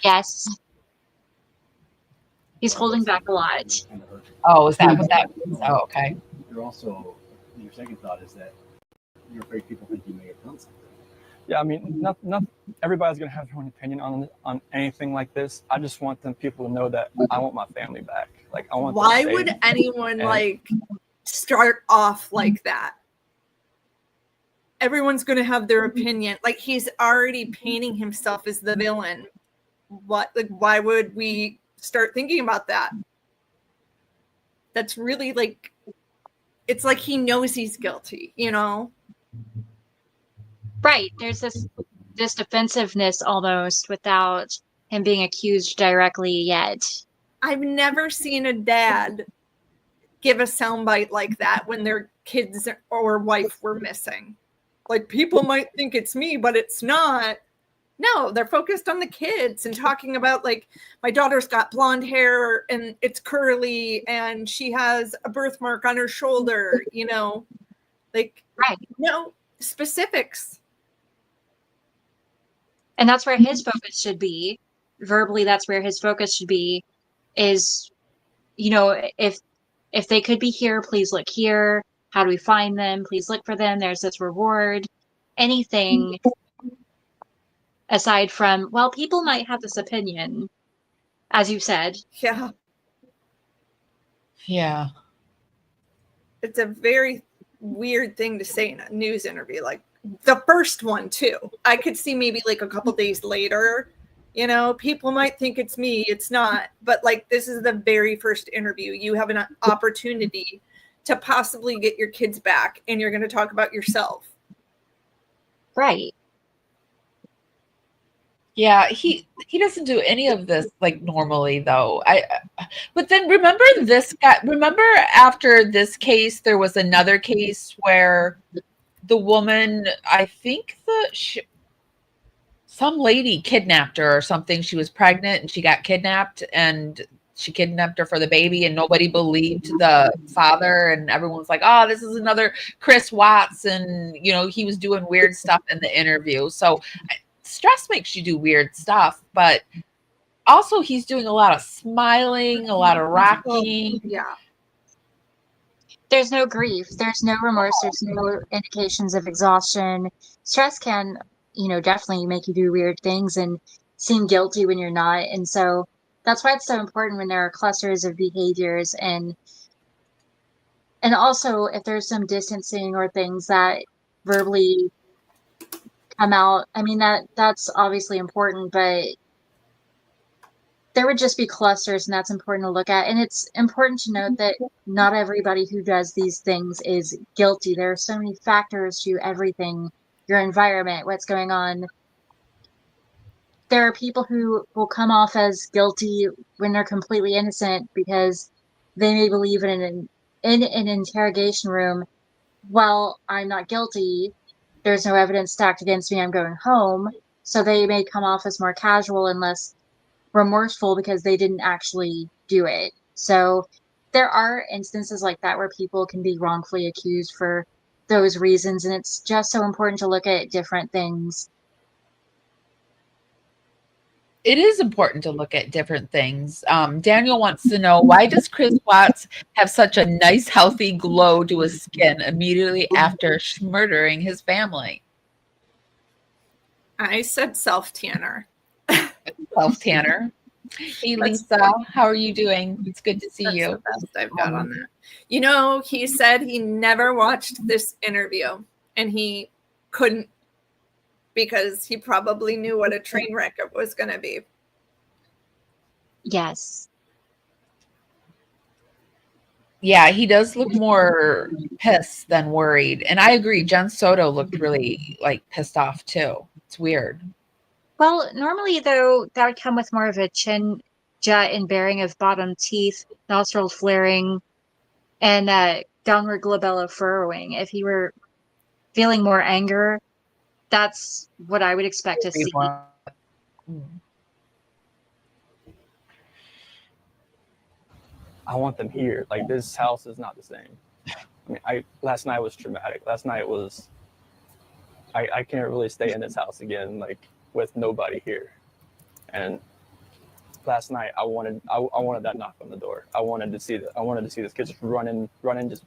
Yes. He's holding back a lot. Oh, is that what that means? Oh, okay. You're also, your second thought is that you're afraid people think you may have done something. Yeah, I mean, not everybody's gonna have their own opinion on anything like this. I just want people to know that I want my family back. Like, I want. Why would anyone like start off like that? Everyone's going to have their opinion. Like, he's already painting himself as the villain. What? Like, why would we start thinking about that? That's really like, it's like he knows he's guilty, you know? Right. There's this defensiveness almost without him being accused directly yet. I've never seen a dad give a soundbite like that when their kids or wife were missing. Like, people might think it's me, but it's not. No, they're focused on the kids and talking about, like, my daughter's got blonde hair and it's curly and she has a birthmark on her shoulder, you know, like, right. No specifics. And that's where his focus should be. Verbally, that's where his focus should be, is, you know, if they could be here, please look here. How do we find them? Please look for them. There's this reward. Anything aside from, well, people might have this opinion, as you said. Yeah. Yeah. It's a very weird thing to say in a news interview. Like, the first one too, I could see maybe like a couple days later, you know, people might think it's me. It's not. But like, this is the very first interview. You have an opportunity to possibly get your kids back, and you're going to talk about yourself. Right. Yeah, he doesn't do any of this like normally though. But then remember this guy, remember after this case there was another case where the woman, I think some lady kidnapped her or something. She was pregnant and she got kidnapped, and she kidnapped her for the baby, and nobody believed the father, and everyone was like, oh, this is another Chris Watts, and you know, he was doing weird stuff in the interview. So stress makes you do weird stuff, but also he's doing a lot of smiling, a lot of rocking. Yeah. There's no grief. There's no remorse. There's no indications of exhaustion. Stress can, you know, definitely make you do weird things and seem guilty when you're not. And so that's why it's so important when there are clusters of behaviors, and also if there's some distancing or things that verbally come out. I mean, that's obviously important, but there would just be clusters, and that's important to look at. And it's important to note that not everybody who does these things is guilty. There are so many factors to everything, your environment, what's going on. there are people who will come off as guilty when they're completely innocent because they may believe in an interrogation room, well, I'm not guilty, there's no evidence stacked against me, I'm going home. So they may come off as more casual and less remorseful because they didn't actually do it. So there are instances like that where people can be wrongfully accused for those reasons, and it's just so important to look at different things. It is important to look at different things. Daniel wants to know, why does Chris Watts have such a nice, healthy glow to his skin immediately after murdering his family? I said self-tanner. Self-tanner. Hey, Lisa, how are you doing? It's good to see That's you. the best I've got on that. You know, he said he never watched this interview, and he couldn't because he probably knew what a train wreck it was going to be. Yes. Yeah, he does look more pissed than worried. And I agree, Jen Soto looked really like pissed off too. It's weird. Well, normally though, that would come with more of a chin jut and baring of bottom teeth, nostril flaring, and downward glabella furrowing. If he were feeling more anger, that's what I would expect to see. I want them here. Like, this house is not the same. I mean, last night was traumatic. Last night was, I can't really stay in this house again, like, with nobody here. And last night I wanted that knock on the door. I wanted to see this kid just run in, just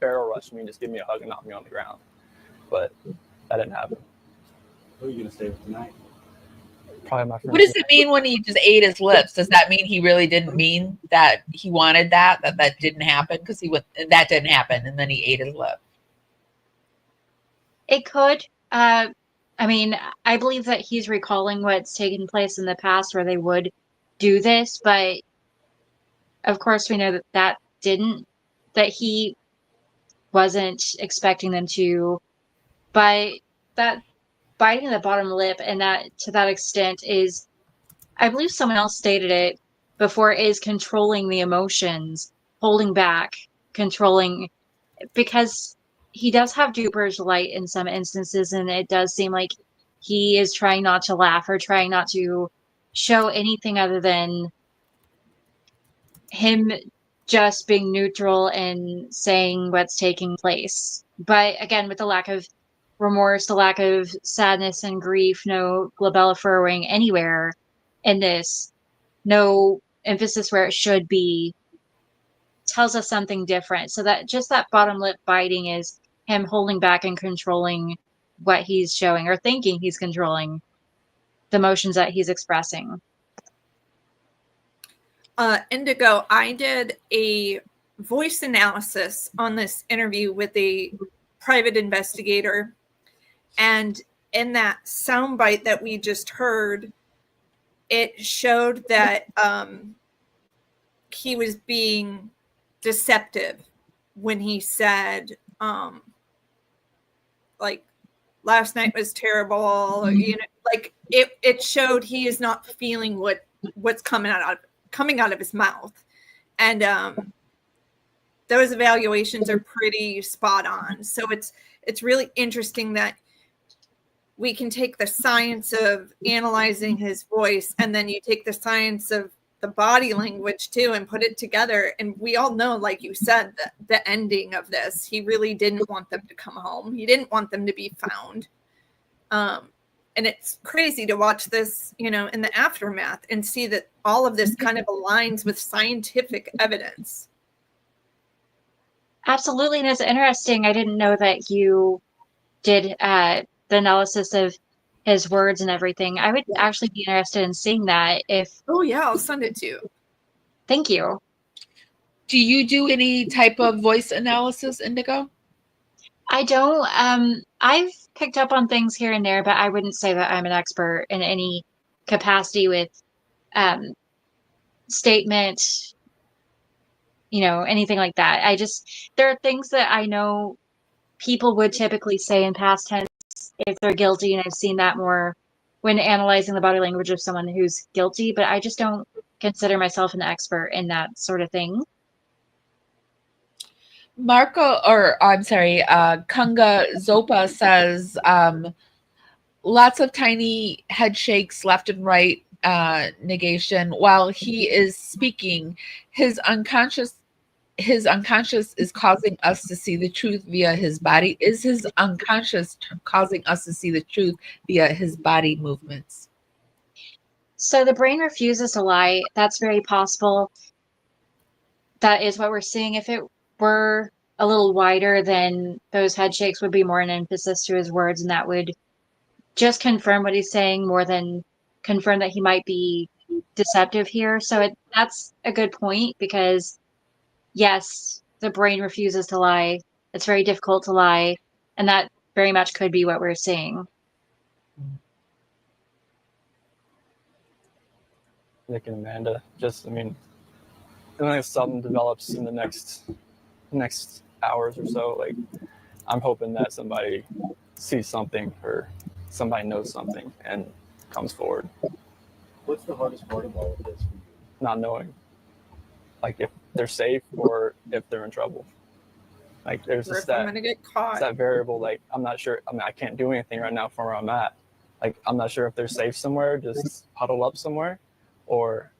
barrel rush me and just give me a hug and knock me on the ground. But that didn't happen. Who are you gonna stay with tonight? Probably my friend. What does it mean when he just ate his lips? Does that mean he really didn't mean that he wanted that didn't happen? Because that didn't happen, and then he ate his lip. It could. I mean, I believe that he's recalling what's taken place in the past where they would do this, but of course we know that he wasn't expecting them to. But that biting the bottom lip and that to that extent is, I believe someone else stated it before, is controlling the emotions, holding back, controlling, because he does have Jupiter's light in some instances, and it does seem like he is trying not to laugh or trying not to show anything other than him just being neutral and saying what's taking place. But again, with the lack of remorse, the lack of sadness and grief, no glabella furrowing anywhere in this, no emphasis where it should be, tells us something different. So that just that bottom lip biting is him holding back and controlling what he's showing, or thinking he's controlling the emotions that he's expressing. Indigo, I did a voice analysis on this interview with a private investigator. And in that soundbite that we just heard, it showed that he was being deceptive when he said, like, last night was terrible. You know, like it showed he is not feeling what's coming out of his mouth. And those evaluations are pretty spot on. So it's really interesting that we can take the science of analyzing his voice, and then you take the science of the body language too and put it together. And we all know, like you said, that the ending of this, he really didn't want them to come home. He didn't want them to be found. And it's crazy to watch this, you know, in the aftermath and see that all of this kind of aligns with scientific evidence. Absolutely. And it's interesting. I didn't know that you did the analysis of his words and everything. I would actually be interested in seeing that if... Oh, yeah, I'll send it to you. Thank you. Do you do any type of voice analysis, Indigo? I don't. I've picked up on things here and there, but I wouldn't say that I'm an expert in any capacity with statement, you know, anything like that. There are things that I know people would typically say in past tense if they're guilty, and I've seen that more when analyzing the body language of someone who's guilty, but I just don't consider myself an expert in that sort of thing. Kunga Zopa says lots of tiny head shakes left and right, negation while he is speaking. His unconscious is causing us to see the truth via his body. Is his unconscious causing us to see the truth via his body movements? So the brain refuses to lie. That's very possible. That is what we're seeing. If it were a little wider, then those head shakes would be more an emphasis to his words, and that would just confirm what he's saying more than confirm that he might be deceptive here. So that's a good point, because yes, the brain refuses to lie. It's very difficult to lie, and that very much could be what we're seeing. Nick and Amanda, unless something develops in the next hours or so, like I'm hoping that somebody sees something or somebody knows something and comes forward. What's the hardest part of all of this for you? Not knowing, like, if they're safe or if they're in trouble. Like, there's just I'm gonna get caught. that variable. Like, I'm not sure. I can't do anything right now from where I'm at. Like, I'm not sure if they're safe somewhere, just huddle up somewhere, or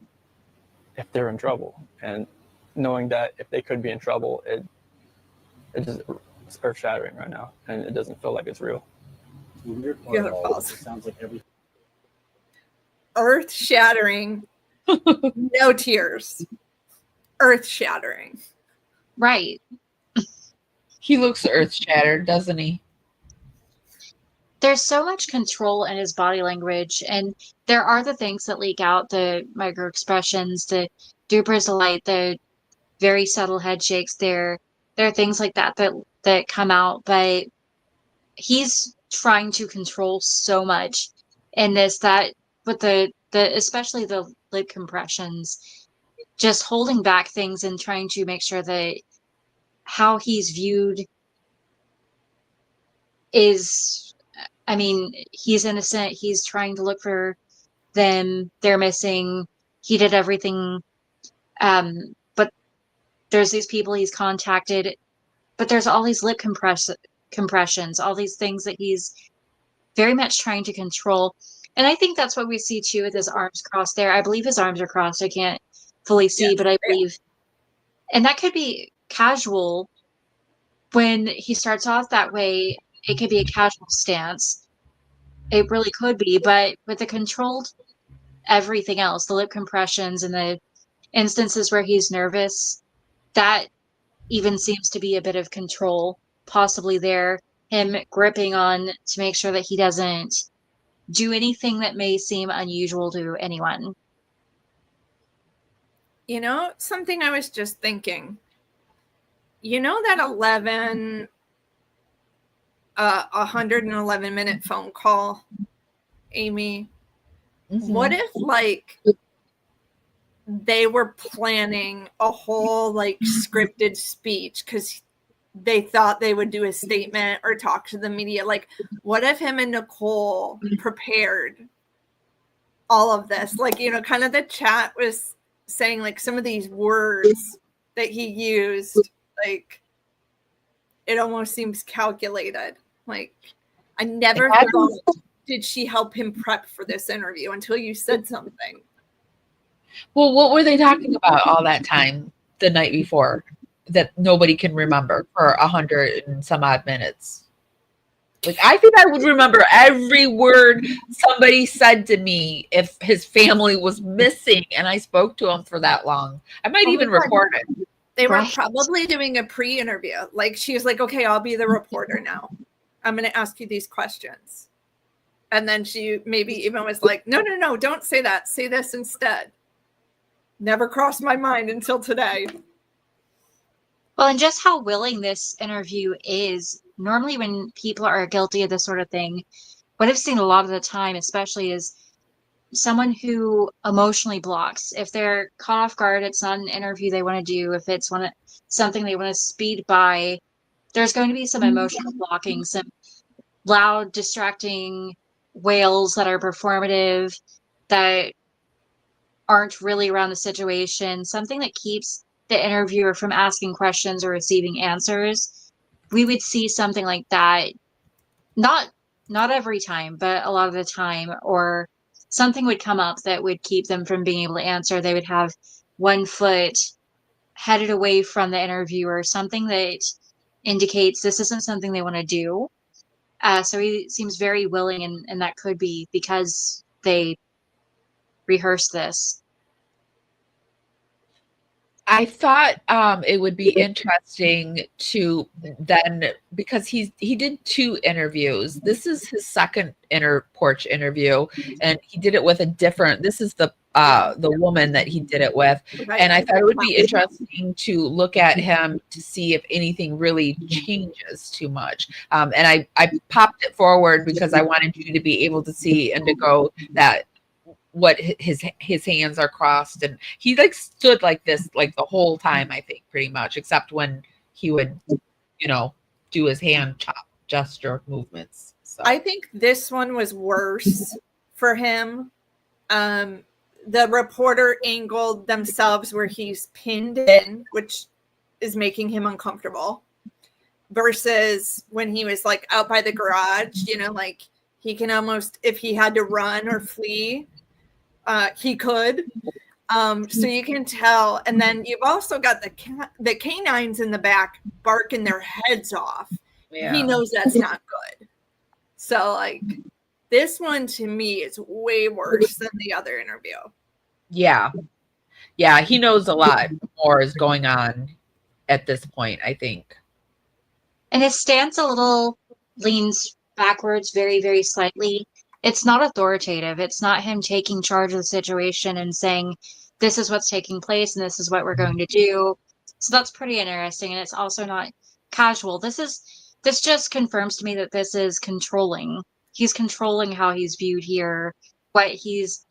if they're in trouble. And knowing that if they could be in trouble, it's earth shattering right now, and it doesn't feel like it's real. The weird part of all this, it sounds like every earth shattering, no tears. Earth shattering. Right. He looks earth shattered, doesn't he? There's so much control in his body language, and there are the things that leak out, the micro expressions, the duper's delight, the very subtle head shakes. There are things like that come out, but he's trying to control so much in this, that with the especially the lip compressions, just holding back things and trying to make sure that how he's viewed is, he's innocent. He's trying to look for them. They're missing. He did everything. But there's these people he's contacted, but there's all these lip compressions, all these things that he's very much trying to control. And I think that's what we see too with his arms crossed there. I believe his arms are crossed. I can't fully see, yes, but I believe, and that could be casual. When he starts off that way, it could be a casual stance. It really could be, but with the controlled everything else, the lip compressions and the instances where he's nervous, that even seems to be a bit of control possibly there. Him gripping on to make sure that he doesn't do anything that may seem unusual to anyone. You know, something I was just thinking. You know that 111-minute phone call, Amy? Mm-hmm. What if, like, they were planning a whole, like, scripted speech because they thought they would do a statement or talk to the media? Like, what if him and Nicole prepared all of this? Like, you know, kind of the chat was saying, like, some of these words that he used, like, it almost seems calculated. Like, I never thought, did she help him prep for this interview until you said something. Well, what were they talking about all that time the night before that nobody can remember for 100 and some odd minutes? Like, I think I would remember every word somebody said to me if his family was missing and I spoke to him for that long. I might even record it. They were probably doing a pre-interview. Like, she was like, okay, I'll be the reporter now. I'm going to ask you these questions. And then she maybe even was like, no, don't say that. Say this instead. Never crossed my mind until today. Well, and just how willing this interview is. Normally when people are guilty of this sort of thing, what I've seen a lot of the time, especially, is someone who emotionally blocks. If they're caught off guard, it's not an interview they want to do. If it's something they want to speed by, there's going to be some emotional blocking, some loud, distracting wails that are performative, that aren't really around the situation, something that keeps the interviewer from asking questions or receiving answers. We would see something like that, not every time, but a lot of the time, or something would come up that would keep them from being able to answer. They would have one foot headed away from the interviewer, something that indicates this isn't something they want to do. So he seems very willing, and that could be because they rehearsed this. I thought it would be interesting to then, because he did 2 interviews. This is his second porch interview, and he did it with a different. This is the woman that he did it with, and I thought it would be interesting to look at him to see if anything really changes too much. And I popped it forward because I wanted you to be able to see Indigo that what his hands are crossed, and he like stood like this like the whole time, I think, pretty much, except when he would do his hand chop gesture movements. So I think this one was worse for him. The reporter angled themselves where he's pinned in, which is making him uncomfortable, versus when he was like out by the garage, like he can almost, if he had to run or flee, he could. So you can tell. And then you've also got the canines in the back barking their heads off. Yeah. He knows that's not good. So like this one to me is way worse than the other interview. Yeah. He knows a lot more is going on at this point, I think. And his stance a little leans backwards very, very slightly. It's not authoritative. It's not him taking charge of the situation and saying, this is what's taking place and this is what we're going to do. So that's pretty interesting. And it's also not casual. This just confirms to me that this is controlling. He's controlling how he's viewed here, what he's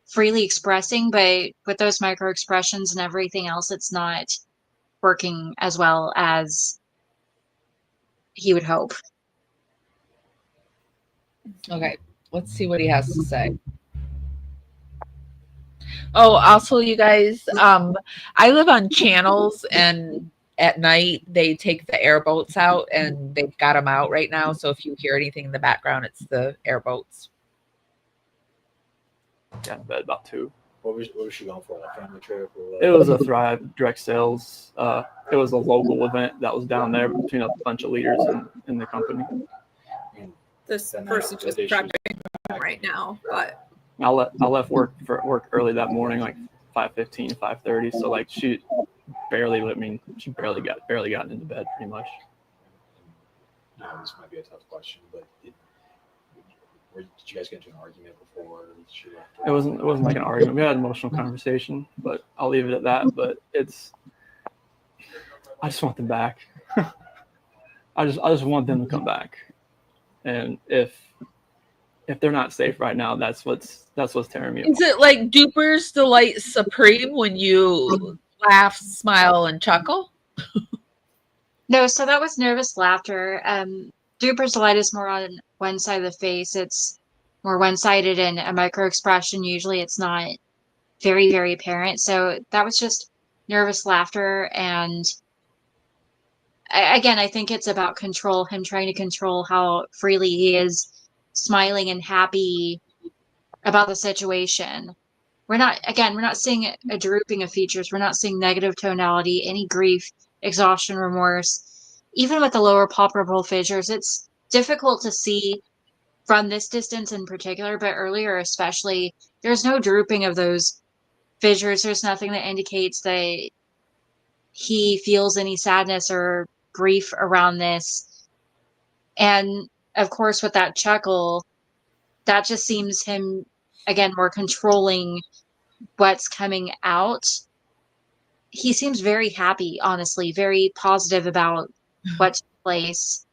freely expressing, but with those micro expressions and everything else, it's not working as well as he would hope. Okay, let's see what he has to say. Oh, also, you guys, I live on channels, and at night they take the airboats out, and they've got them out right now. So if you hear anything in the background, it's the airboats. Yeah, in bed about 2. What was she going for? A family trip? Or It was a Thrive direct sales. It was a local event that was down there between a bunch of leaders in the company. This person just prepping right now, but I left work early that morning, like 5:15, 5:30. So like she barely got into bed pretty much. This might be a tough question, but did you guys get into an argument before she left? It wasn't like an argument. We had an emotional conversation, but I'll leave it at that. But I just want them back. I just want them to come back. And if they're not safe right now, that's what's tearing me apart. Is it like Duper's Delight Supreme when you laugh, smile, and chuckle? No, so that was nervous laughter. Duper's Delight is more on one side of the face. It's more one-sided and a micro expression. Usually it's not very, very apparent. So that was just nervous laughter. And again, I think it's about control, him trying to control how freely he is smiling and happy about the situation. We're not seeing a drooping of features. We're not seeing negative tonality, any grief, exhaustion, remorse. Even with the lower palpebral fissures, it's difficult to see from this distance in particular, but earlier especially, there's no drooping of those fissures. There's nothing that indicates that he feels any sadness or grief around this. And of course, with that chuckle, that just seems him, again, more controlling what's coming out. He seems very happy, honestly, very positive about what took place.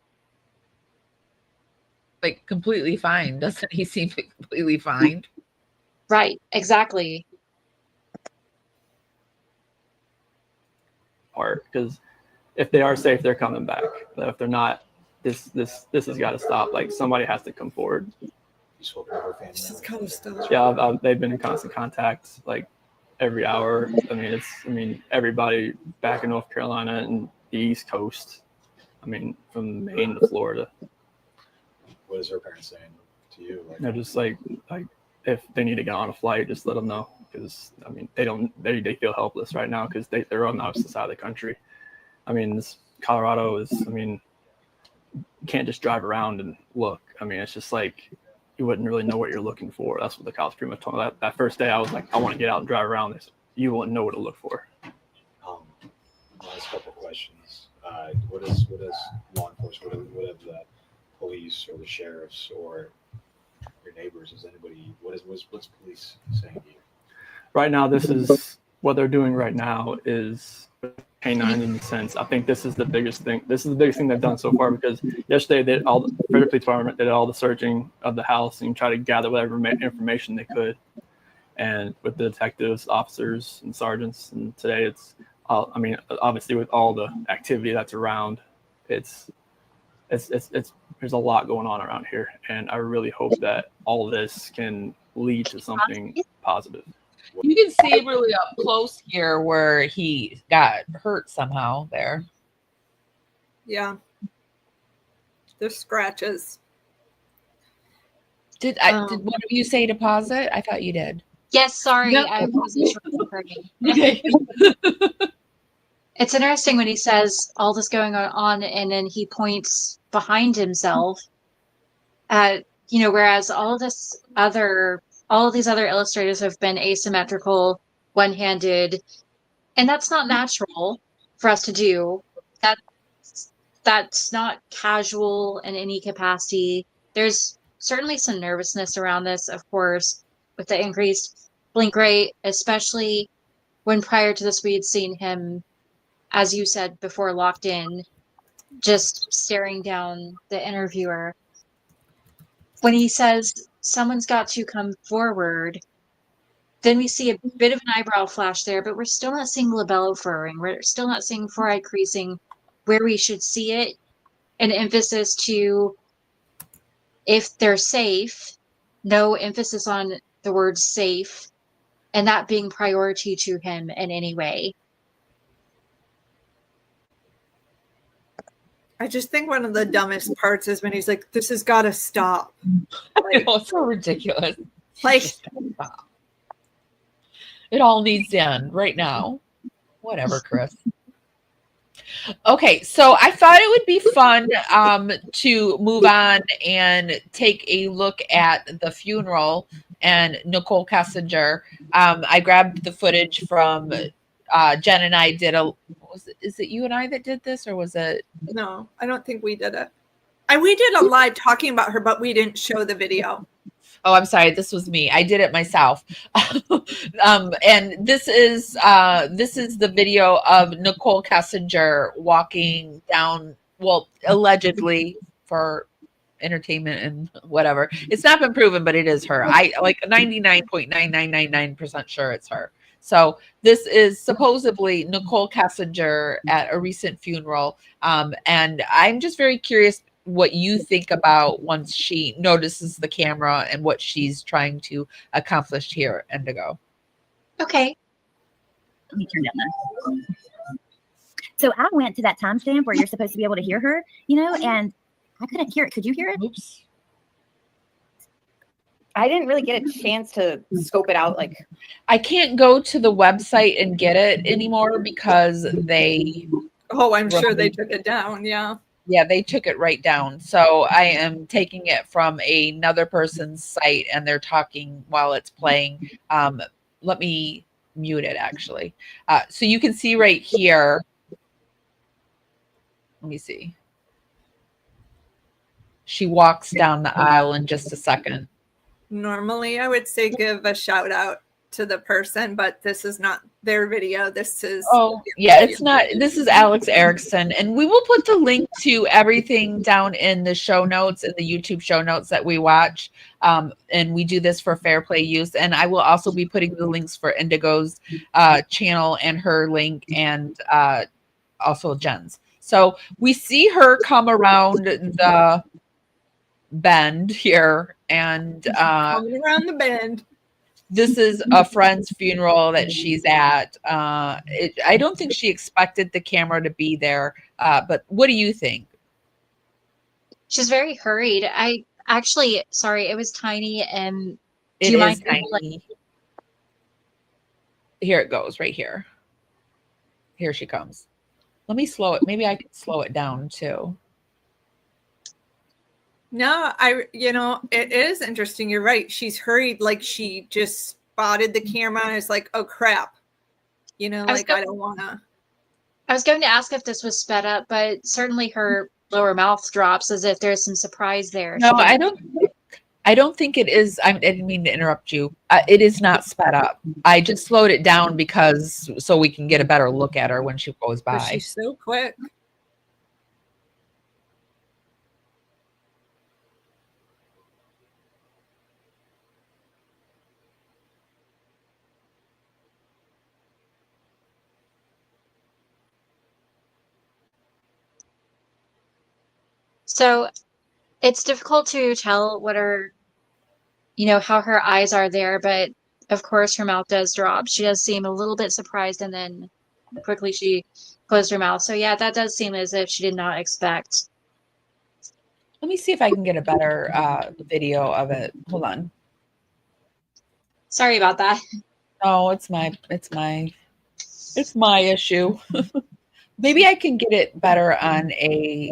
Like completely fine. Doesn't he seem completely fine? Right, exactly. Part because if they are safe, they're coming back. But if they're not, this has got to stop. Like somebody has to come forward. You spoke to her family? She's kind of still. Yeah, they've been in constant contact, like every hour. I mean, everybody back in North Carolina and the East Coast. I mean, from Maine to Florida. What is her parents saying to you? Like, They're just like if they need to get on a flight, just let them know, because I mean they feel helpless right now because they're on the opposite side of the country. I mean, Colorado is, I mean, you can't just drive around and look. I mean, it's just like you wouldn't really know what you're looking for. That's what the cops pretty much told me. That first day, I was like, I want to get out and drive around. They said, you wouldn't know what to look for. last couple questions. What is law enforcement? What have the police or the sheriffs or your neighbors? Is anybody? What's police saying to you? Right now, this is what they're doing right now is canine in the sense. I think this is the biggest thing. This is the biggest thing they've done so far, because yesterday the Federal Police Department did all the searching of the house and try to gather whatever information they could, and with the detectives, officers, and sergeants. And today it's, I mean, obviously with all the activity that's around, it's there's a lot going on around here, and I really hope that all of this can lead to something positive. You can see really up close here where he got hurt somehow there. Yeah. There's scratches. Did one of you say deposit? I thought you did. Yes, sorry. No. I wasn't sure if you heard me. Okay. It's interesting when he says all this going on and then he points behind himself at, whereas all of these other illustrators have been asymmetrical, one-handed, and that's not natural for us to do. That's not casual in any capacity. There's certainly some nervousness around this, of course, with the increased blink rate, especially when prior to this we had seen him, as you said before, locked in, just staring down the interviewer. When he says someone's got to come forward, then we see a bit of an eyebrow flash there, but we're still not seeing labello furrowing. We're still not seeing foreeye creasing where we should see it. An emphasis to if they're safe, no emphasis on the word safe, and that being priority to him in any way. I just think one of the dumbest parts is when he's like, "This has got to stop." I know, it's so ridiculous. Like, it all needs to end right now. Whatever, Chris. Okay, so I thought it would be fun to move on and take a look at the funeral and Nicole Kessinger. I grabbed the footage from Jen and I did is it you and I that did this, or was it? no, I don't think we did it. We did a live talking about her, but we didn't show the video. Oh, I'm sorry. This was me. I did it myself. And this is the video of Nicole Kessinger walking down, well, allegedly for entertainment and whatever. It's not been proven, but it is her. I like 99.9999% sure it's her. So this is supposedly Nicole Kessinger at a recent funeral. And I'm just very curious what you think about once she notices the camera and what she's trying to accomplish here, Indigo. Okay. Let me turn down that. So I went to that timestamp where you're supposed to be able to hear her, and I couldn't hear it. Could you hear it? Oops. I didn't really get a chance to scope it out. Like, I can't go to the website and get it anymore because they... Oh, I'm sure they took it down. Yeah. Yeah, they took it right down. So I am taking it from another person's site and they're talking while it's playing. Let me mute it actually. So you can see right here. Let me see. She walks down the aisle in just a second. Normally, I would say give a shout out to the person, but this is not their video. This is it's not. This is Alex Erickson, and we will put the link to everything down in the show notes, in the YouTube show notes that we watch. And we do this for fair play use, and I will also be putting the links for Indigo's channel and her link, and also Jen's. So we see her come around the bend here and Coming around the bend. this is a friend's funeral that she's at. I don't think she expected the camera to be there, but what do you think? She's very hurried. I actually, sorry, it was tiny. And do It you is mind? tiny. Here it goes, right here. Here she comes. Let me slow it. Maybe I can slow it down too. No, it is interesting. You're right. She's hurried, like she just spotted the camera and is like, oh crap. I don't want to. I was going to ask if this was sped up, but certainly her lower mouth drops as if there's some surprise there. No, I don't think it is. I didn't mean to interrupt you. It is not sped up. I just slowed it down because so we can get a better look at her when she goes by. But she's so quick. So it's difficult to tell what her, how her eyes are there, but of course her mouth does drop. She does seem a little bit surprised, and then quickly she closed her mouth. So yeah, that does seem as if she did not expect. Let me see if I can get a better video of it. Hold on. Sorry about that. No, it's my issue. Maybe I can get it better on a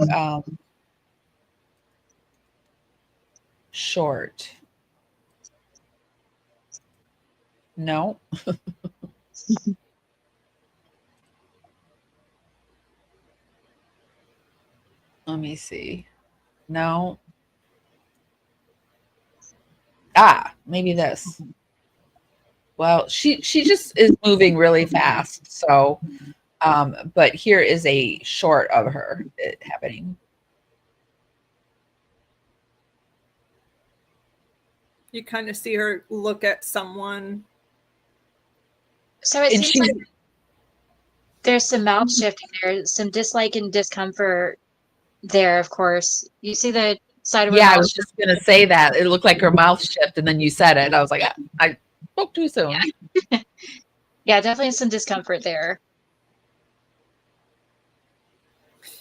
short. No. Let me see. No. Maybe this. Well, she just is moving really fast. So, but here is a short of her happening. You kind of see her look at someone. So it seems like there's some mouth shifting there, some dislike and discomfort there, of course. You see the side of her mouth. I was just going to say that. It looked like her mouth shifted, and then you said it. I was like, I spoke too soon. Yeah. Yeah, definitely some discomfort there.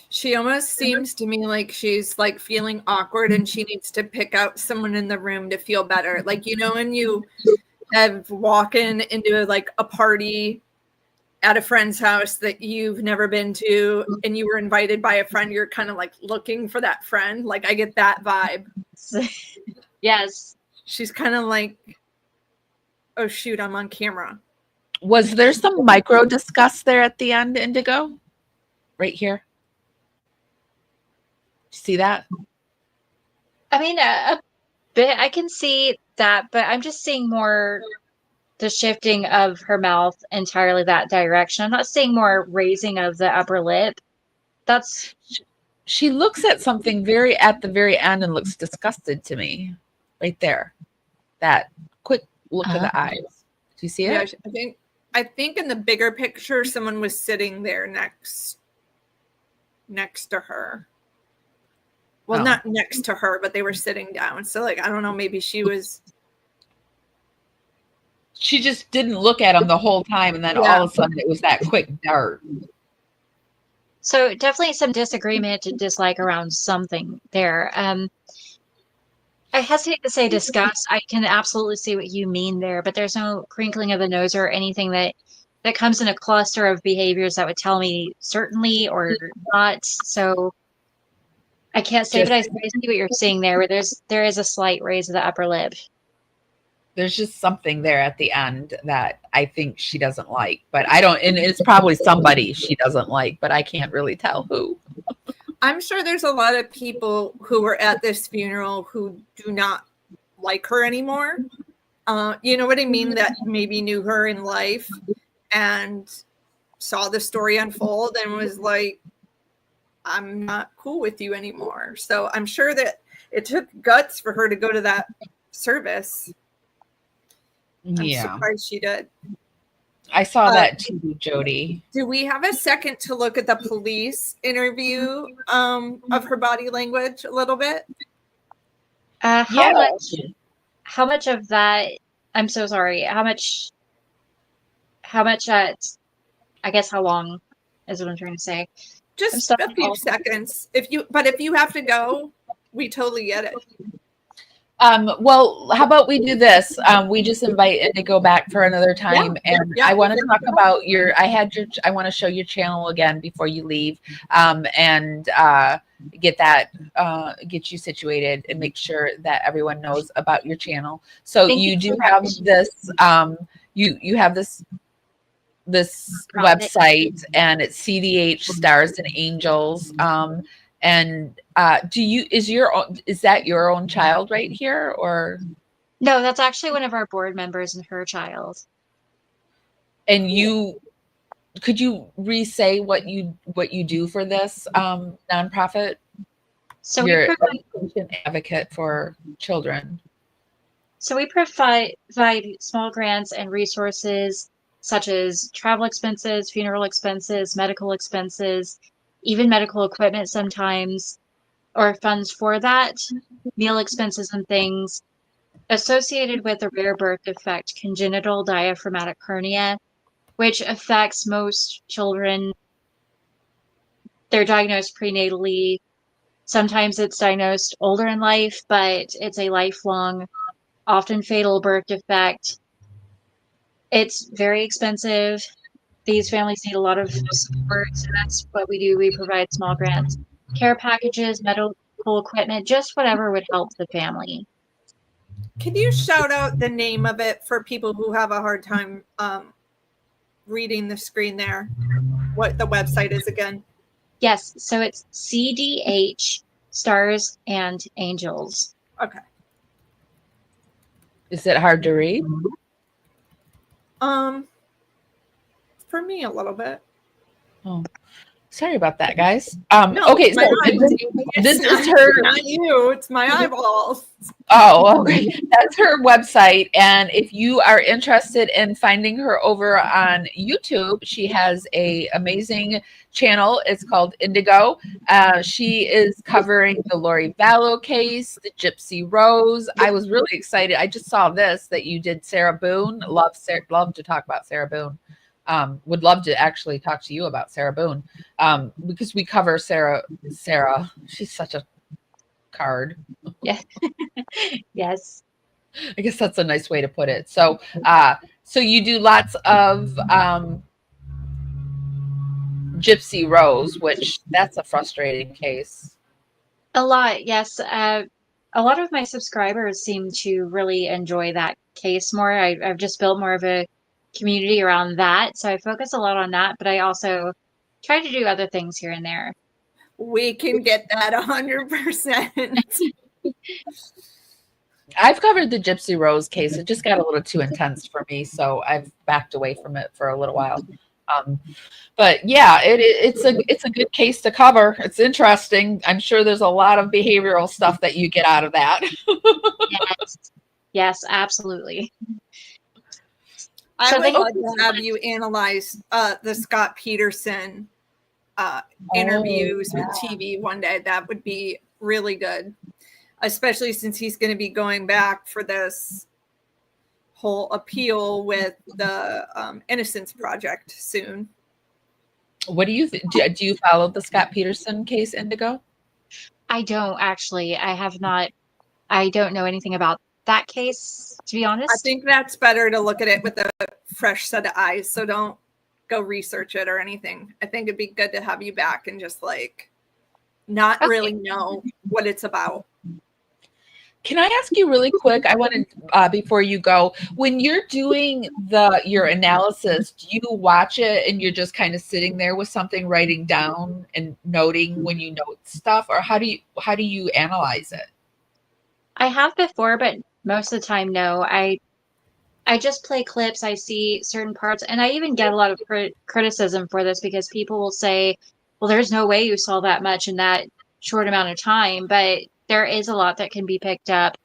She almost seems to me like she's like feeling awkward and she needs to pick out someone in the room to feel better. Like, when you have walking into like a party at a friend's house that you've never been to and you were invited by a friend, you're kind of like looking for that friend. Like I get that vibe. Yes. She's kind of like, oh shoot, I'm on camera. Was there some micro discuss there at the end, Indigo? Right here. See that? I mean, a bit. I can see that, but I'm just seeing more the shifting of her mouth entirely that direction. I'm not seeing more raising of the upper lip. She looks at something at the very end and looks disgusted to me. Right there. That quick look of the eyes. Do you see it? Yeah, I think in the bigger picture, someone was sitting there next to her. Well, not next to her, but they were sitting down. So, like, I don't know, maybe she just didn't look at him the whole time. And then all of a sudden it was that quick dart. So definitely some disagreement and dislike around something there. I hesitate to say disgust. I can absolutely see what you mean there, but there's no crinkling of the nose or anything that comes in a cluster of behaviors that would tell me certainly or not. So I can't say, but I see what you're seeing there, where there is a slight raise of the upper lip. There's just something there at the end that I think she doesn't like, but I don't, and it's probably somebody she doesn't like, but I can't really tell who. I'm sure there's a lot of people who were at this funeral who do not like her anymore. You know what I mean? That maybe knew her in life and saw the story unfold and was like, I'm not cool with you anymore. So I'm sure that it took guts for her to go to that service. I'm surprised she did. I saw that too, Jody. Do we have a second to look at the police interview of her body language a little bit? How much of that, I'm so sorry. How much, I guess how long is what I'm trying to say. Just a few seconds. If you have to go, we totally get it. Well, how about we do this? We just invite Indigo back for another time, and I want to talk about I want to show your channel again before you leave, and get you situated and make sure that everyone knows about your channel. So you do have this, you have this website, and it's CDH Stars and Angels. And is that your own child right here, or? No, that's actually one of our board members and her child. And could you re-say what you do for this nonprofit? So you're a patient advocate for children. So we provide small grants and resources such as travel expenses, funeral expenses, medical expenses, even medical equipment sometimes, or funds for that, meal expenses and things associated with a rare birth defect, congenital diaphragmatic hernia, which affects most children. They're diagnosed prenatally. Sometimes it's diagnosed older in life, but it's a lifelong, often fatal birth defect. It's very expensive. These families need a lot of support, so that's what we do. We provide small grants, care packages, medical equipment, just whatever would help the family. Can you shout out the name of it for people who have a hard time reading the screen there? What the website is again? Yes, so it's CDH Stars and Angels. Okay. Is it hard to read? For me a little bit. Oh, sorry about that, guys. No, okay, so this is her. Not you. It's my eyeballs. Oh, okay. That's her website. And if you are interested in finding her over on YouTube, she has a amazing channel. It's called Indigo. She is covering the Lori Vallow case, the Gypsy Rose. I was really excited. I just saw this that you did Sarah Boone. Love to talk about Sarah Boone. Would love to actually talk to you about Sarah Boone, because we cover Sarah. She's such a card. Yeah. Yes. I guess that's a nice way to put it. So, so you do lots of Gypsy Rose, which that's a frustrating case. A lot, yes. A lot of my subscribers seem to really enjoy that case more. I've just built more of a community around that, so I focus a lot on that, but I also try to do other things here and there. We can get that 100%. I've covered the Gypsy Rose case. It just got a little too intense for me, so I've backed away from it for a little while. But yeah, it's a good case to cover. It's interesting. I'm sure there's a lot of behavioral stuff that you get out of that. Yes, absolutely. I would love to have you analyze the Scott Peterson interviews with TV one day. That would be really good, especially since he's going to be going back for this whole appeal with the Innocence Project soon. What do you do you follow the Scott Peterson case, Indigo? I don't actually. I have not. I don't know anything about that case, to be honest. I think that's better to look at it with a fresh set of eyes. So don't go research it or anything. I think it'd be good to have you back and just not really know what it's about. Can I ask you really quick? I wanted before you go, when you're doing your analysis, do you watch it and you're just kind of sitting there with something, writing down and noting when you note stuff, or how do you analyze it? I have before, but most of the time, no. I just play clips. I see certain parts, and I even get a lot of criticism for this because people will say, well, there's no way you saw that much in that short amount of time, but there is a lot that can be picked up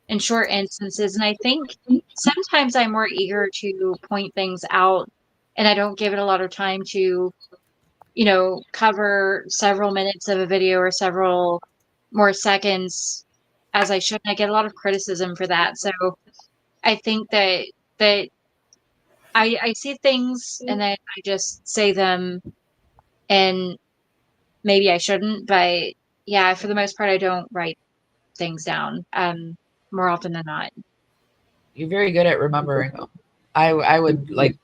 in short instances. And I think sometimes I'm more eager to point things out, and I don't give it a lot of time to, cover several minutes of a video or several more seconds. as I should. And I get a lot of criticism for that. So I think that I see things and then I just say them, and maybe I shouldn't, but yeah, for the most part, I don't write things down more often than not. You're very good at remembering them. I would like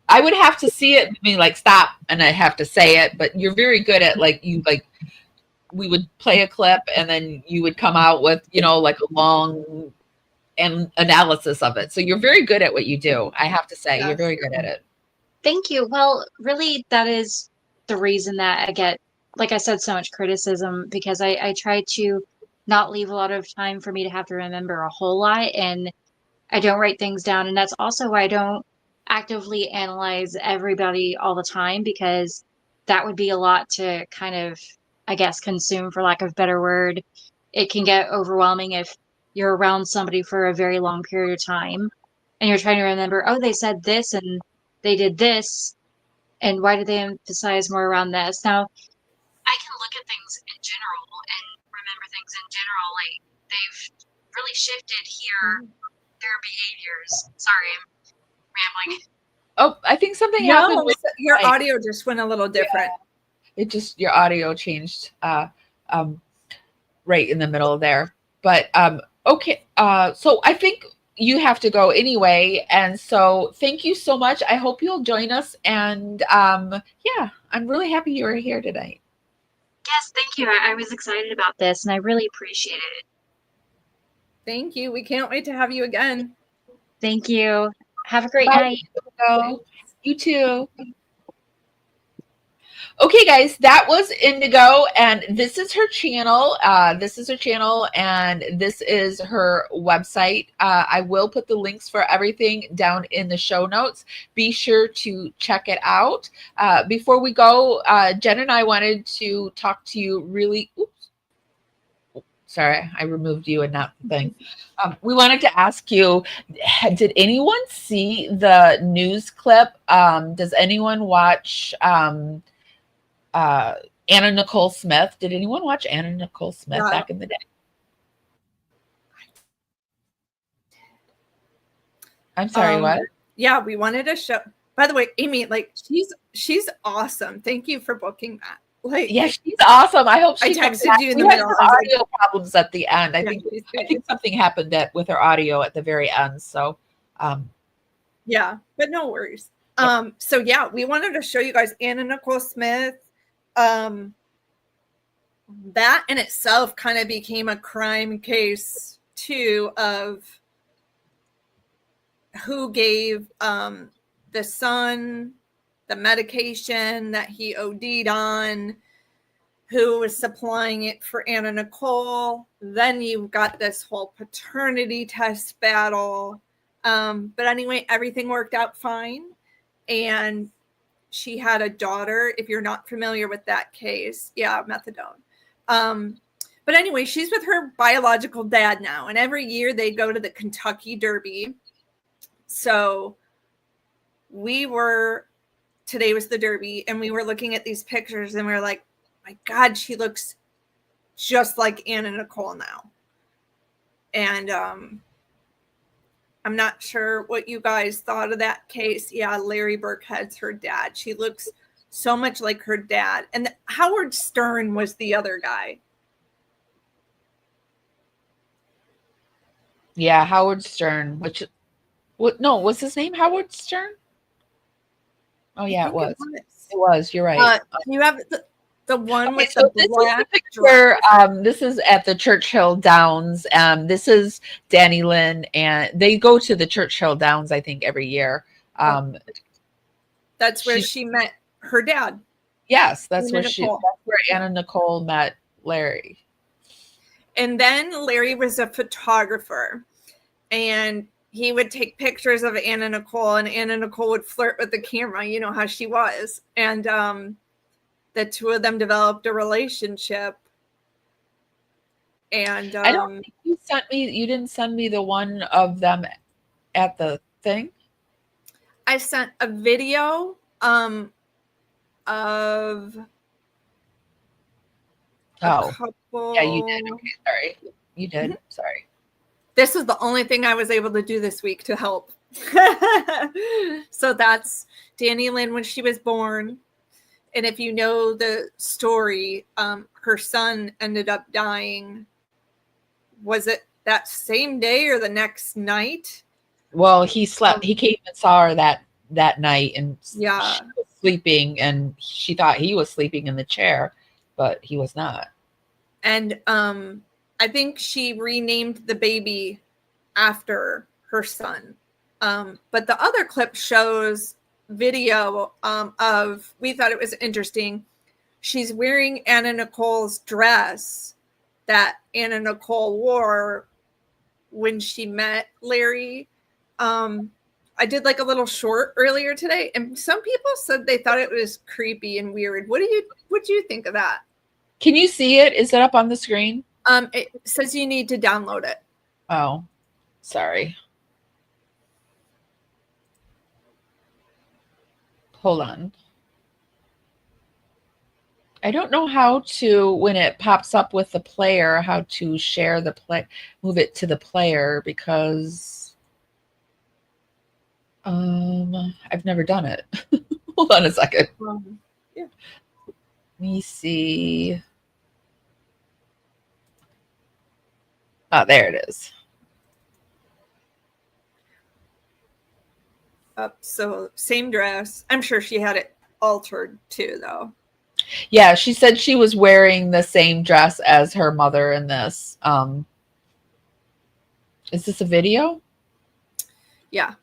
I would have to see it and be like stop, and I have to say it. But you're very good at like we would play a clip and then you would come out with like a long and analysis of it. So you're very good at what you do. I have to say you're very good at it. Thank you. Well, really, that is the reason that I get, like I said, so much criticism, because I try to not leave a lot of time for me to have to remember a whole lot, and I don't write things down. And that's also why I don't actively analyze everybody all the time, because that would be a lot to kind of, I guess, consume, for lack of a better word. It can get overwhelming if you're around somebody for a very long period of time and you're trying to remember, oh, they said this and they did this, and why did they emphasize more around this? Now, I can look at things in general and remember things in general, like they've really shifted here, their behaviors. Sorry, I'm rambling. Oh, I think something happened No, with your audio just went a little different. it. Just your audio changed right in the middle there. But okay, so I think you have to go anyway, and so thank you so much. I hope you'll join us, and yeah, I'm really happy you were here tonight. Yes, thank you. I was excited about this, and I really appreciate it. Thank you. We can't wait to have you again. Thank you. Have a great Bye. night. You too. Okay, guys, that was Indigo, and this is her channel. And this is her website. I will put the links for everything down in the show notes. Be sure to check it out. Before we go, Jen and I wanted to talk to you really. Oops. Sorry, I removed you and not the thing. We wanted to ask you, did anyone see the news clip? Does anyone watch Anna Nicole Smith? Did anyone watch Anna Nicole Smith back in the day? I'm sorry, what? Yeah, we wanted to show. By the way, Amy, like she's awesome. Thank you for booking that. Like, yeah, she's awesome. I hope she I comes texted back. you in We the had middle. some audio problems at the end. I Yeah, think something happened with her audio at the very end. So, yeah, but no worries. So yeah, we wanted to show you guys Anna Nicole Smith. That in itself kind of became a crime case too, of who gave the son the medication that he OD'd on, who was supplying it for Anna Nicole. Then you've got this whole paternity test battle. But anyway, everything worked out fine. And she had a daughter, if you're not familiar with that case. Yeah, methadone. But anyway, she's with her biological dad now. And every year they go to the Kentucky Derby. So today was the Derby, and we were looking at these pictures and we were like, my God, she looks just like Anna Nicole now. And I'm not sure what you guys thought of that case. Yeah, Larry Burkhead's her dad. She looks so much like her dad. And Howard Stern was the other guy. yeah, Howard Stern. Was his name Howard Stern? Oh yeah, it was. It was. You're right. You have the one with so the black picture. This is at the Churchill Downs. This is Danny Lynn, and they go to the Churchill Downs, I think, every year. That's where she met her dad. Yes, that's where Anna Nicole met Larry. And then Larry was a photographer, and he would take pictures of Anna Nicole, and Anna Nicole would flirt with the camera. You know how she was. And the two of them developed a relationship. And I don't think you didn't send me the one of them at the thing. I sent a video of a couple. Yeah, you did. Okay, sorry. You did. Sorry. This is the only thing I was able to do this week to help. So that's Danny Lynn when she was born. And if you know the story, her son ended up dying. Was it that same day or the next night? Well, he slept. He came and saw her that night, and Yeah. she was sleeping, and she thought he was sleeping in the chair, but he was not. And I think she renamed the baby after her son. But the other clip shows video of, we thought it was interesting. She's wearing Anna Nicole's dress that Anna Nicole wore when she met Larry. I did like a little short earlier today, and some people said they thought it was creepy and weird. What do you think of that? Can you see it? Is it up on the screen? It says you need to download it. Oh, sorry. Hold on. I don't know how to, when it pops up with the player, how to share the play, move it to the player, because I've never done it. Hold on a second. Yeah. Let me see. Oh, there it is. So same dress. I'm sure she had it altered too, though. Yeah, she said she was wearing the same dress as her mother in this. Is this a video? Yeah.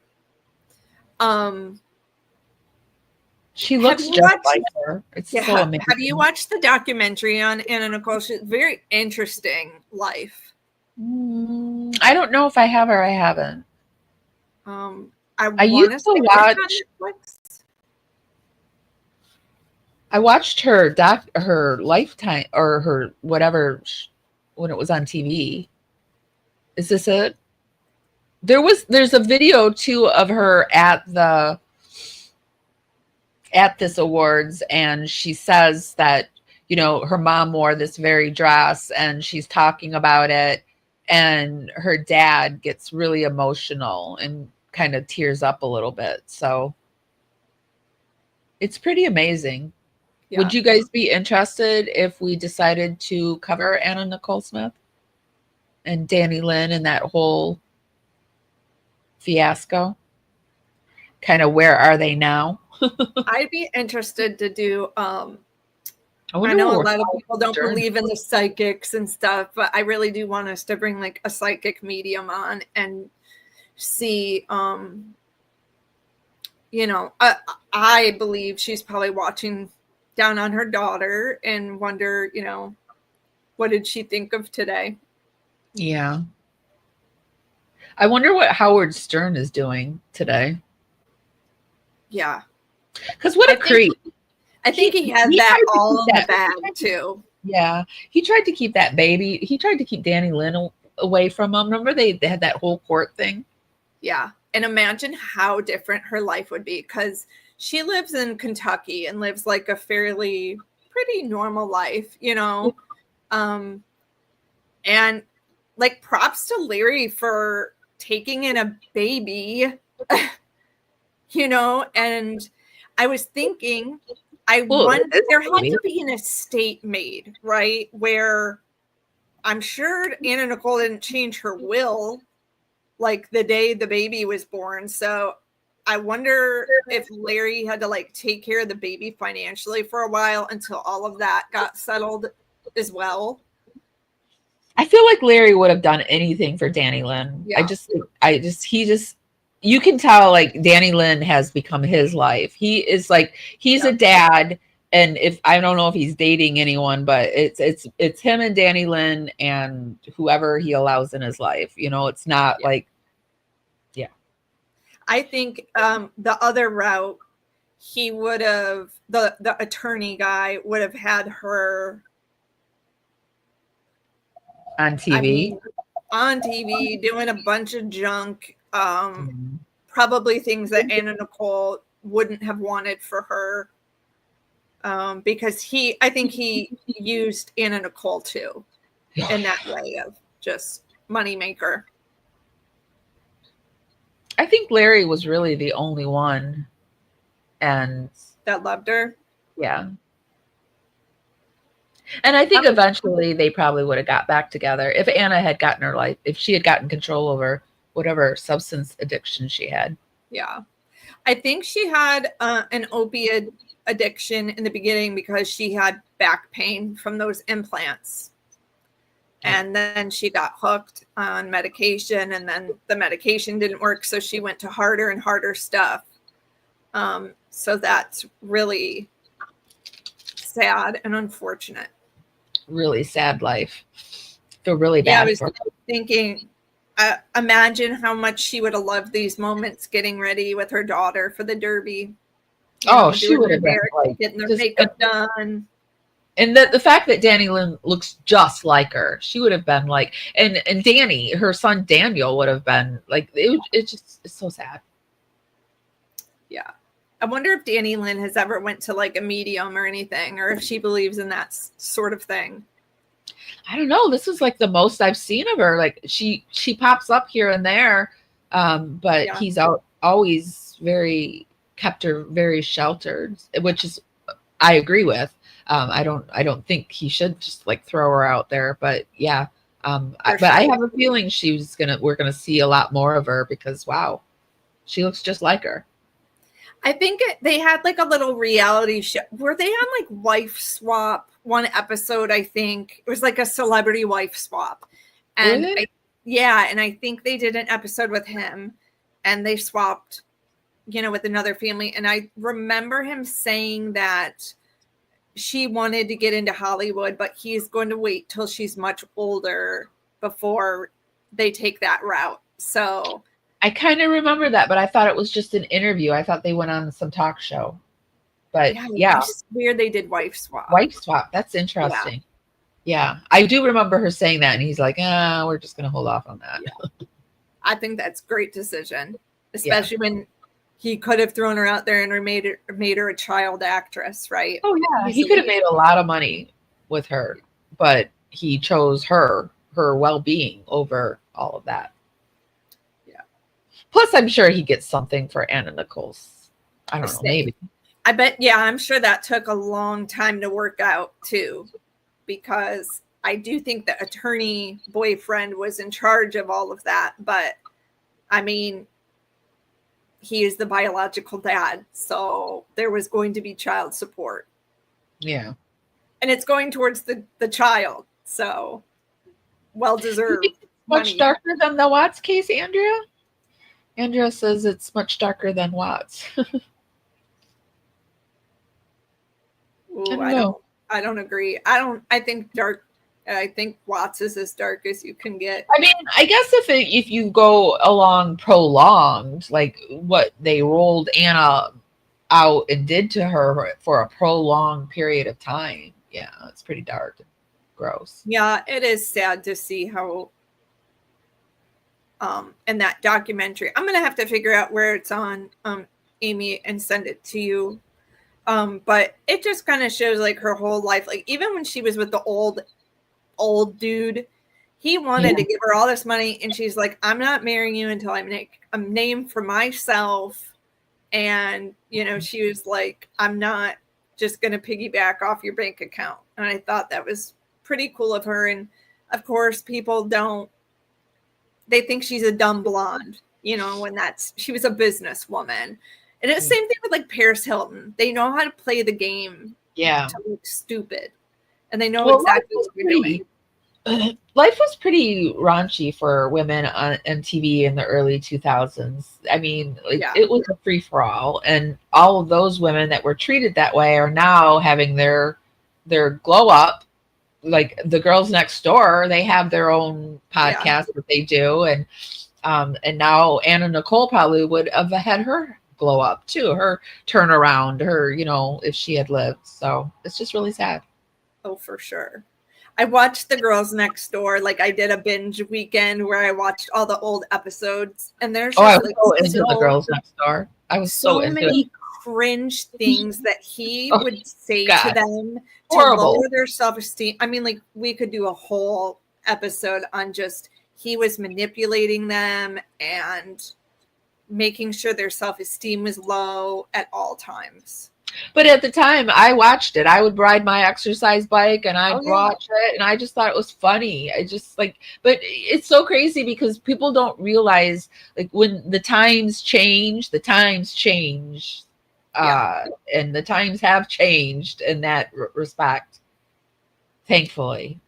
She looks just like her. It's so amazing. Have you watched the documentary on Anna Nicole? She's very interesting life. I don't know if I have or I haven't. I used to watch. I watched her Lifetime or her whatever when it was on TV. Is this it? There's a video too of her at this awards, and she says that, you know, her mom wore this very dress, and she's talking about it, and her dad gets really emotional and kind of tears up a little bit. So it's pretty amazing. Yeah. Would you guys be interested if we decided to cover Anna Nicole Smith and Danny Lynn and that whole fiasco? Kind of where are they now? I'd be interested to do I know a lot of people don't believe in the psychics and stuff, but I really do want us to bring like a psychic medium on and see you know, I believe she's probably watching down on her daughter and wonder, you know, what did she think of today? Yeah. I wonder what Howard Stern is doing today. Yeah. Because what a creep. I think he had that all in the bag too. Yeah. He tried to keep that baby. He tried to keep Danny Lynn away from him. Remember they had that whole court thing? Yeah. And imagine how different her life would be, because she lives in Kentucky and lives like a fairly pretty normal life, you know? And like props to Larry for taking in a baby, you know? And I was thinking, wonder, there had to be an estate made, right? Where I'm sure Anna Nicole didn't change her will like the day the baby was born. So I wonder if Larry had to like take care of the baby financially for a while until all of that got settled as well. I feel like Larry would have done anything for Danny Lynn. Yeah. You can tell like Danny Lynn has become his life. He is like, he's a dad. And if I don't know if he's dating anyone, but it's him and Danny Lynn and whoever he allows in his life. You know, it's not like, I think the other route, he would have, the attorney guy would have had her on TV. On TV doing a bunch of junk, probably things that Anna Nicole wouldn't have wanted for her, because I think he used Anna Nicole too in that way of just moneymaker. I think Larry was really the only one. And That loved her. yeah. And I think eventually they probably would have got back together if Anna had gotten her life, if she had gotten control over whatever substance addiction she had. Yeah. I think she had an opiate addiction in the beginning because she had back pain from those implants. And then she got hooked on medication, and then the medication didn't work. So she went to harder and harder stuff. So that's really sad and unfortunate. Really sad life. Feel really bad. Yeah, I was for her. thinking, imagine how much she would have loved these moments getting ready with her daughter for the Derby. She would have been like, getting their makeup done. And the fact that Danny Lynn looks just like her, she would have been like, and Danny, her son Daniel, would have been like, it's so sad. Yeah. I wonder if Danny Lynn has ever went to like a medium or anything, or if she believes in that sort of thing. I don't know. This is like the most I've seen of her. Like she pops up here and there, but he's always kept her very sheltered, which is I agree with. I don't think he should just like throw her out there. But yeah, but I have a feeling we're gonna see a lot more of her because wow, she looks just like her. I think they had like a little reality show. Were they on like Wife Swap one episode? I think it was like a celebrity wife swap. And really? And I think they did an episode with him and they swapped, with another family. And I remember him saying that she wanted to get into Hollywood, but he's going to wait till she's much older before they take that route. So I kind of remember that, but I thought it was just an interview. I thought they went on some talk show. But yeah. It's just weird they did Wife Swap. Wife Swap. That's interesting. Yeah. I do remember her saying that, and he's like, we're just going to hold off on that. Yeah. I think that's a great decision, especially when he could have thrown her out there and made her a child actress, right? Oh, yeah. He could have made a lot of money with her, but he chose her well-being over all of that. Plus, I'm sure he gets something for Anna Nicole's. I don't know, maybe. I bet, I'm sure that took a long time to work out, too, because I do think the attorney boyfriend was in charge of all of that. But, I mean, he is the biological dad, so there was going to be child support. Yeah. And it's going towards the child, so well-deserved. Much darker than the Watts case, Andrea? Andrea says it's much darker than Watts. Ooh, I don't agree. I think Watts is as dark as you can get. I mean, I guess if you go along prolonged, like what they rolled Anna out and did to her for a prolonged period of time, yeah, it's pretty dark and gross. Yeah, it is sad to see how in that documentary. I'm gonna have to figure out where it's on, Amy, and send it to you. But it just kind of shows like her whole life. Like even when she was with the old dude, he wanted to give her all this money, and she's like, "I'm not marrying you until I make a name for myself." And she was like, "I'm not just gonna piggyback off your bank account." And I thought that was pretty cool of her. And of course, people don't. They think she's a dumb blonde, when she was a businesswoman. And it's the same thing with like Paris Hilton. They know how to play the game to look stupid. And they know exactly what they're doing. Life was pretty raunchy for women on TV in the early 2000s. I mean, it was a free-for-all. And all of those women that were treated that way are now having their glow up. Like the girls next door, they have their own podcast that they do, and now Anna Nicole probably would have had her glow up too, her turnaround, her if she had lived. So it's just really sad. Oh, for sure. I watched The Girls Next Door. Like I did a binge weekend where I watched all the old episodes, and there's just, I was so into The Girls Next Door. I was so into many cringe things that he would say to them. Horrible. To lower their self-esteem. I mean, like we could do a whole episode on just he was manipulating them and making sure their self-esteem was low at all times. But at the time I watched it, I would ride my exercise bike and I'd Oh, yeah. watch it, and I just thought it was funny. I just like, but it's so crazy because people don't realize, like, when the times change, Yeah. and the times have changed in that respect, thankfully.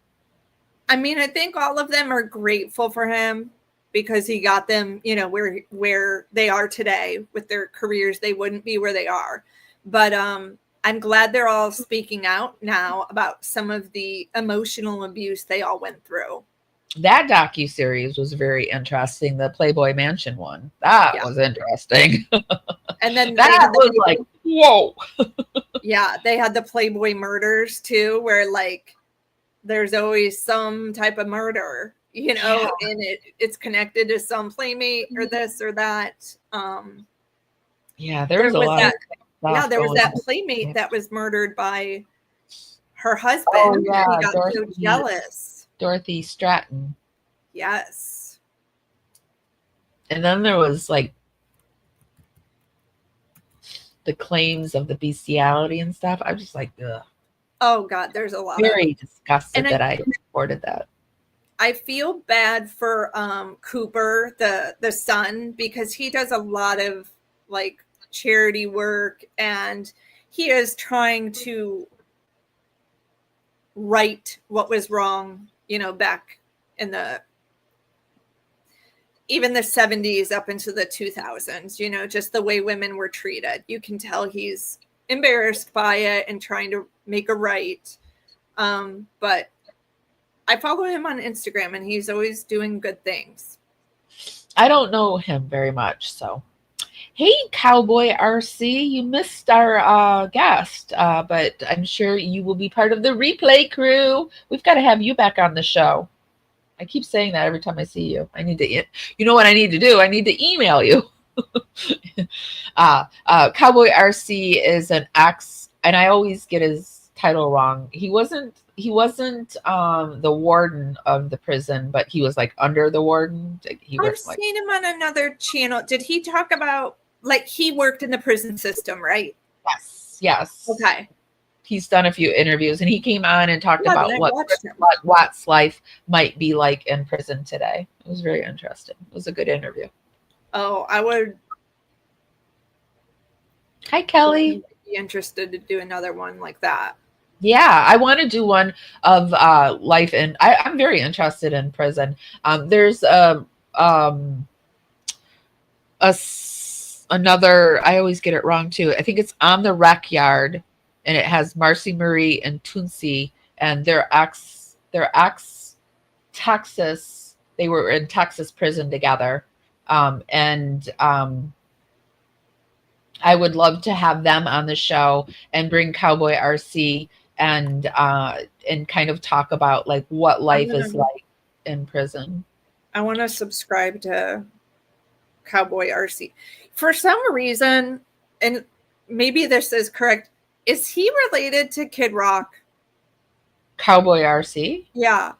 I mean, I think all of them are grateful for him because he got them, you know, where they are today with their careers. They wouldn't be where they are. But I'm glad they're all speaking out now about some of the emotional abuse they all went through. That docuseries was very interesting. The Playboy Mansion one. That was interesting. And then that was like, whoa. Yeah, they had the Playboy murders too, where like there's always some type of murder, you know, and it's connected to some playmate or this or that. Yeah, there was a lot of yeah, there was that on. playmate that was murdered by her husband. Oh, yeah, He got so jealous. Dorothy Stratton. Yes. And then there was like the claims of the bestiality and stuff. I'm just like, ugh. Oh God, there's a lot. Very disgusted that I reported that. I feel bad for Cooper, the son, because he does a lot of like charity work and he is trying to right what was wrong, you know, back in even the 70s up into the 2000s, you know, just the way women were treated. You can tell he's embarrassed by it and trying to make a right. But I follow him on Instagram and he's always doing good things. I don't know him very much, so. Hey, Cowboy RC, you missed our guest, but I'm sure you will be part of the replay crew. We've got to have you back on the show. I keep saying that every time I see you. I need to, you know what I need to do? I need to email you. Cowboy RC is an ex, and I always get his title wrong. He wasn't the warden of the prison, but he was like under the warden. I've seen him on another channel. Did he talk about, like, he worked in the prison system, right? Yes. Okay. He's done a few interviews, and he came on and talked about what Watt's life might be like in prison today. It was very interesting. It was a good interview. Oh, I would. Hi, Kelly. Be interested to do another one like that. Yeah, I want to do one of life in. I'm very interested in prison. There's another. I always get it wrong too. I think it's On the Rec Yard, and it has Marcy Marie and Toonsy, and they're ex Texas. They were in Texas prison together, I would love to have them on the show and bring Cowboy RC and kind of talk about like what life is like in prison. I want to subscribe to Cowboy RC. For some reason, and maybe this is correct, is he related to Kid Rock? Cowboy RC? Yeah.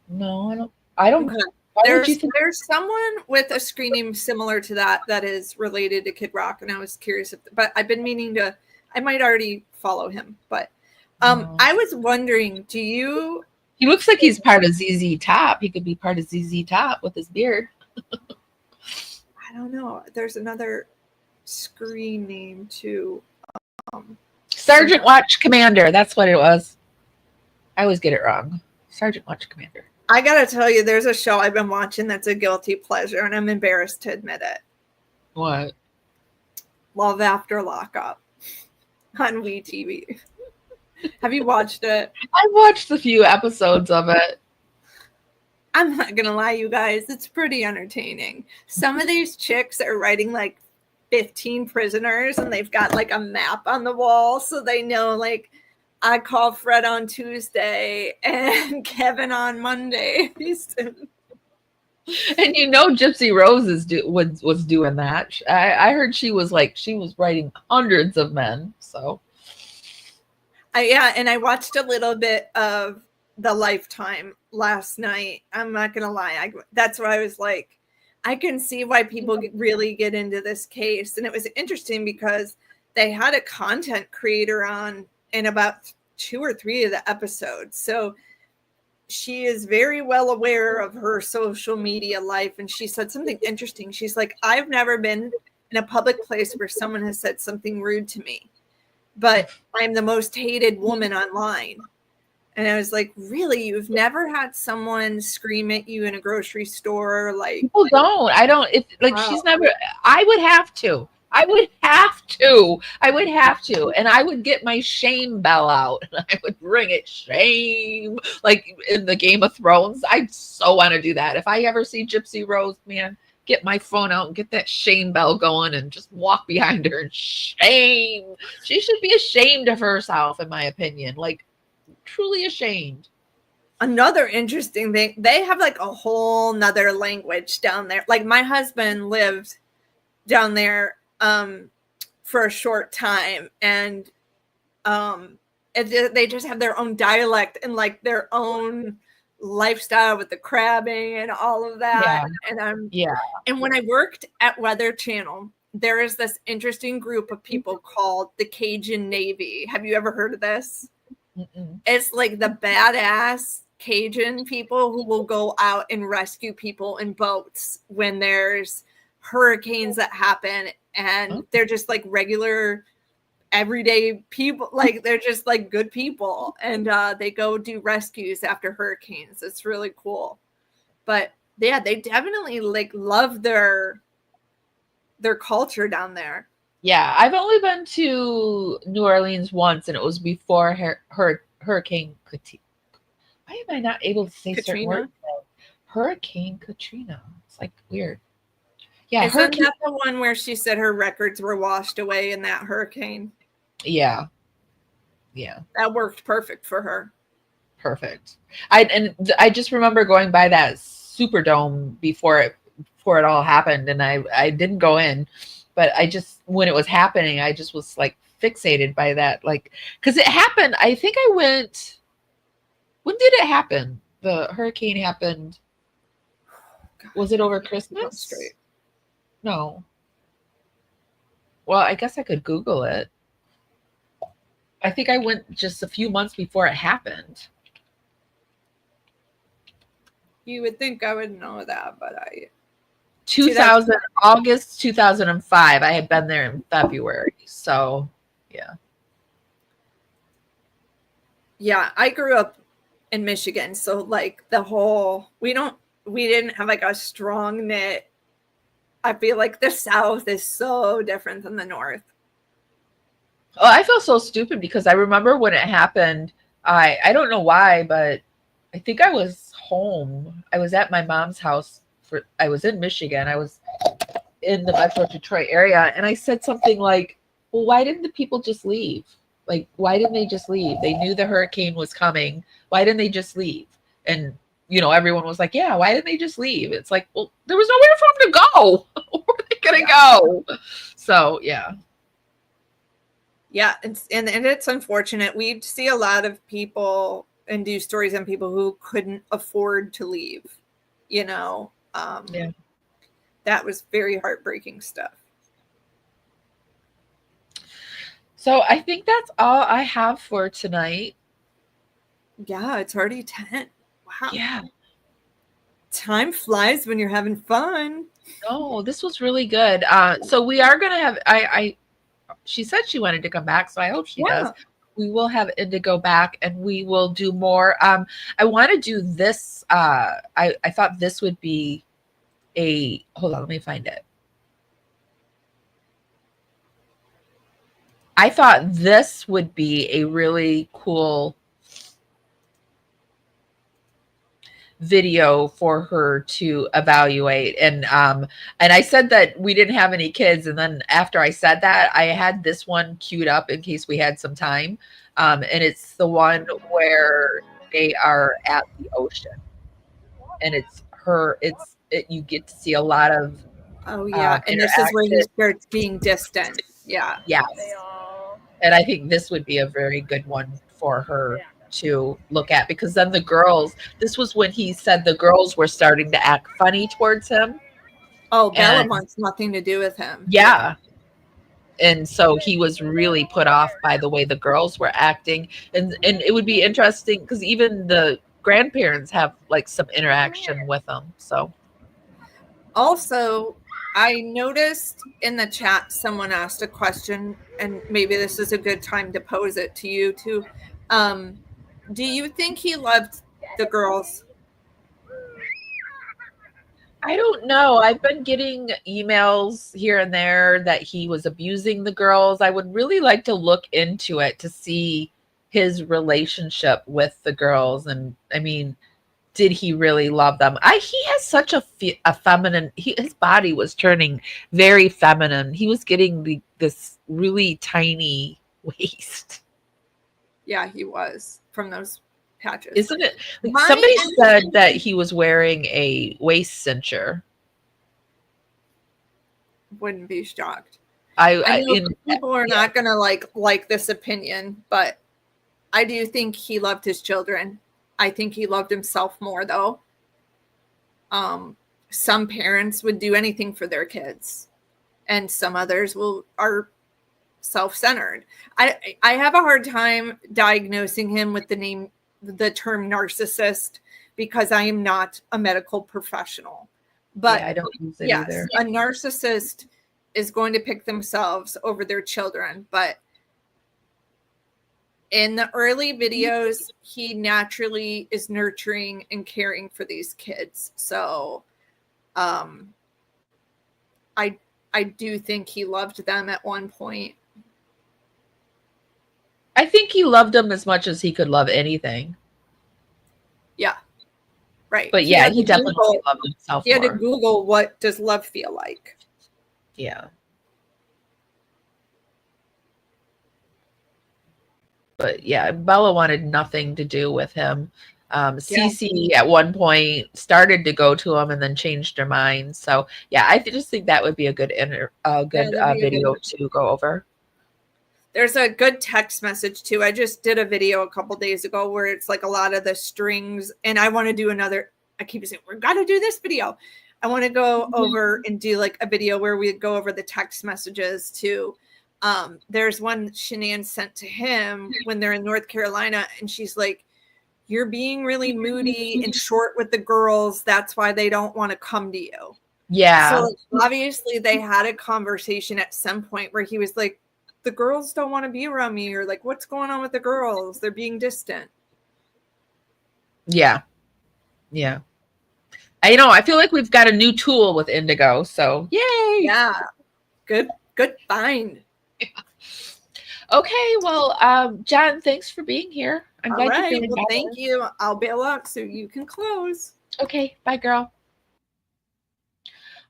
No, I don't. Okay. There's someone with a screen name similar to that is related to Kid Rock, and I was curious but I've been meaning to. I might already follow him, but I was wondering, He looks like he's part of ZZ Top. He could be part of ZZ Top with his beard. I don't know. There's another screen name too. Sergeant Watch Commander. That's what it was. I always get it wrong. Sergeant Watch Commander. I gotta tell you, there's a show I've been watching that's a guilty pleasure, and I'm embarrassed to admit it. What? Love After Lockup on WeTV. Have you watched it? I've watched a few episodes of it. I'm not gonna lie, you guys, it's pretty entertaining. Some of these chicks are writing like 15 prisoners, and they've got like a map on the wall, so they know like I call Fred on Tuesday and Kevin on Monday. And you know, Gypsy Rose was doing that. I heard she was writing hundreds of men. So, yeah, and I watched a little bit of the Lifetime last night. I'm not gonna lie. That's why I was like, I can see why people really get into this case. And it was interesting because they had a content creator on in about 2 or 3 of the episodes. So she is very well aware of her social media life. And she said something interesting. She's like, I've never been in a public place where someone has said something rude to me, but I'm the most hated woman online. And I was like, really? You've never had someone scream at you in a grocery store? Like, people don't. I don't. It's like Wow. she's never. I would have to. I would have to. And I would get my shame bell out and I would ring it, shame. Like in the Game of Thrones. I so want to do that. If I ever see Gypsy Rose, man, get my phone out and get that shame bell going and just walk behind her and shame. She should be ashamed of herself, in my opinion. Like, truly ashamed. another interesting thing, they have like a whole nother language down there. Like my husband lived down there for a short time, and they just have their own dialect and like their own lifestyle with the crabbing and all of that. And and when I worked at Weather Channel, there is this interesting group of people called the Cajun Navy. Have you ever heard of this? Mm-mm. It's like the badass Cajun people who will go out and rescue people in boats when there's hurricanes that happen, and they're just like regular everyday people. Like they're just like good people, and they go do rescues after hurricanes. It's really cool. But yeah, they definitely like love their culture down there. Yeah, I've only been to New Orleans once, and it was before Hurricane Katrina. Why am I not able to say certain words? Hurricane Katrina. It's like weird. Yeah, Isn't that the one where she said her records were washed away in that hurricane? Yeah. That worked perfect for her. Perfect. I just remember going by that Superdome before it all happened, and I didn't go in. But I just, when it was happening, I just was like fixated by that. Like, because it happened, I think I went, when did it happen? The hurricane happened. Was it over Christmas? Straight. No. Well, I guess I could Google it. I think I went just a few months before it happened. You would think I would know that, but 2000 August 2005. I had been there in February. So, yeah, I grew up in Michigan, so like we didn't have like a strong knit. I feel like the South is so different than the North. Oh, I feel so stupid because I remember when it happened. I don't know why, but I think I was home. I was at my mom's house. I was in Michigan. I was in the Metro Detroit area, and I said something like, well, why didn't the people just leave? Like, why didn't they just leave? They knew the hurricane was coming. Why didn't they just leave? And, everyone was like, yeah, why didn't they just leave? It's like, well, there was nowhere for them to go. Where were they going to go? So, yeah. Yeah, and it's unfortunate. We see a lot of people and do stories on people who couldn't afford to leave, That was very heartbreaking stuff. So I think that's all I have for tonight. Yeah, it's already 10. Wow. Yeah. Time flies when you're having fun. No, this was really good. So we are going to have, she said she wanted to come back, so I hope she does. We will have Indigo back, and we will do more. I want to do this. I thought this would be hold on, let me find it. I thought this would be a really cool video for her to evaluate. And I said that we didn't have any kids, and then after I said that, I had this one queued up in case we had some time. And it's the one where they are at the ocean, and you get to see a lot of and this is where he starts being distant. Yeah. Yes. And I think this would be a very good one for her to look at, because then the girls, this was when he said the girls were starting to act funny towards him. Oh, Bella And wants nothing to do with him. yeah. And so he was really put off by the way the girls were acting. And it would be interesting because even the grandparents have like some interaction with them. So Also, I noticed in the chat someone asked a question, and maybe this is a good time to pose it to you too. Do you think he loved the girls? I don't know. I've been getting emails here and there that he was abusing the girls. I would really like to look into it to see his relationship with the girls. And I mean, did he really love them? He has such a feminine. His body was turning very feminine. He was getting this really tiny waist. Yeah, he was from those patches. Isn't it? Like somebody said that he was wearing a waist cincher. Wouldn't be shocked. I know people are not gonna like this opinion, but I do think he loved his children. I think he loved himself more, though. Some parents would do anything for their kids, and some others are self-centered. I have a hard time diagnosing him with the term narcissist, because I am not a medical professional. But I don't use it yes, either. a narcissist is going to pick themselves over their children, but in the early videos, he naturally is nurturing and caring for these kids. So I do think he loved them at one point. I think he loved them as much as he could love anything. Yeah. Right. But yeah, he definitely loved himself He had to more. Google, what does love feel like? Yeah. But yeah, Bella wanted nothing to do with him. Cece at one point started to go to him and then changed her mind. So yeah, I just think that would be a good video to go over. There's a good text message too. I just did a video a couple days ago where it's like a lot of the strings, and I want to do another. I keep saying we've got to do this video. I want to go over and do like a video where we go over the text messages too. There's one Shanann sent to him when they're in North Carolina, and she's like, "You're being really moody and short with the girls. That's why they don't want to come to you." Yeah. So obviously they had a conversation at some point where he was like, "The girls don't want to be around me," or like, "What's going on with the girls? They're being distant." Yeah. Yeah. I feel like we've got a new tool with Indigo. So yay. Yeah. Good find. Yeah. Okay. Well, John, thanks for being here. I'm glad you're feeling better. Thank you. I'll bail out so you can close. Okay. Bye, girl.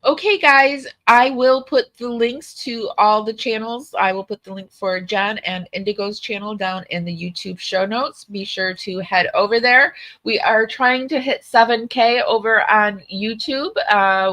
Okay, guys, I will put the links to all the channels. I will put the link for John and Indigo's channel down in the YouTube show notes. Be sure to head over there. We are trying to hit 7K over on YouTube.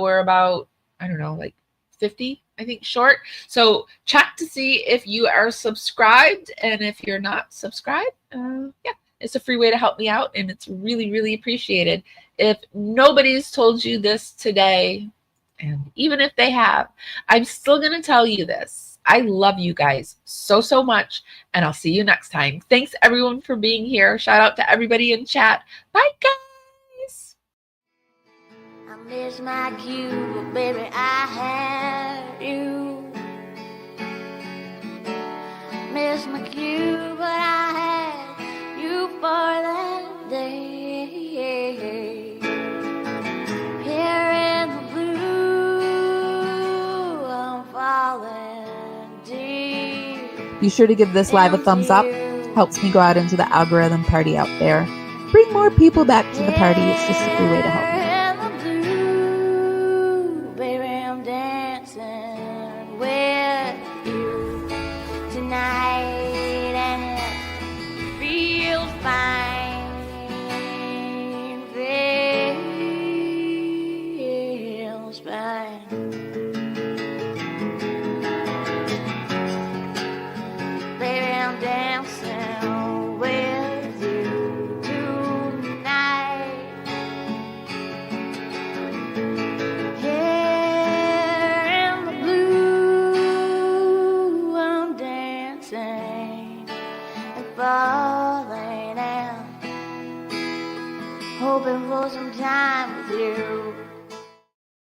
We're about, I don't know, like 50, I think, short. So check to see if you are subscribed. And if you're not subscribed, yeah, it's a free way to help me out. And it's really, really appreciated. If nobody's told you this today, and even if they have, I'm still going to tell you this. I love you guys so, so much. And I'll see you next time. Thanks, everyone, for being here. Shout out to everybody in chat. Bye, guys. I miss my cue, but baby, I had you. Miss my cue, but I had you for that day. Here in the blue, I'm falling deep. Be sure to give this live a thumbs up. Helps me go out into the algorithm party out there. Bring more people back to the party. It's just a free way to help me. Baby, I'm dancing with you tonight, and it feels fine. Feels fine. Baby, I'm dancing with you. hoping for some time with you.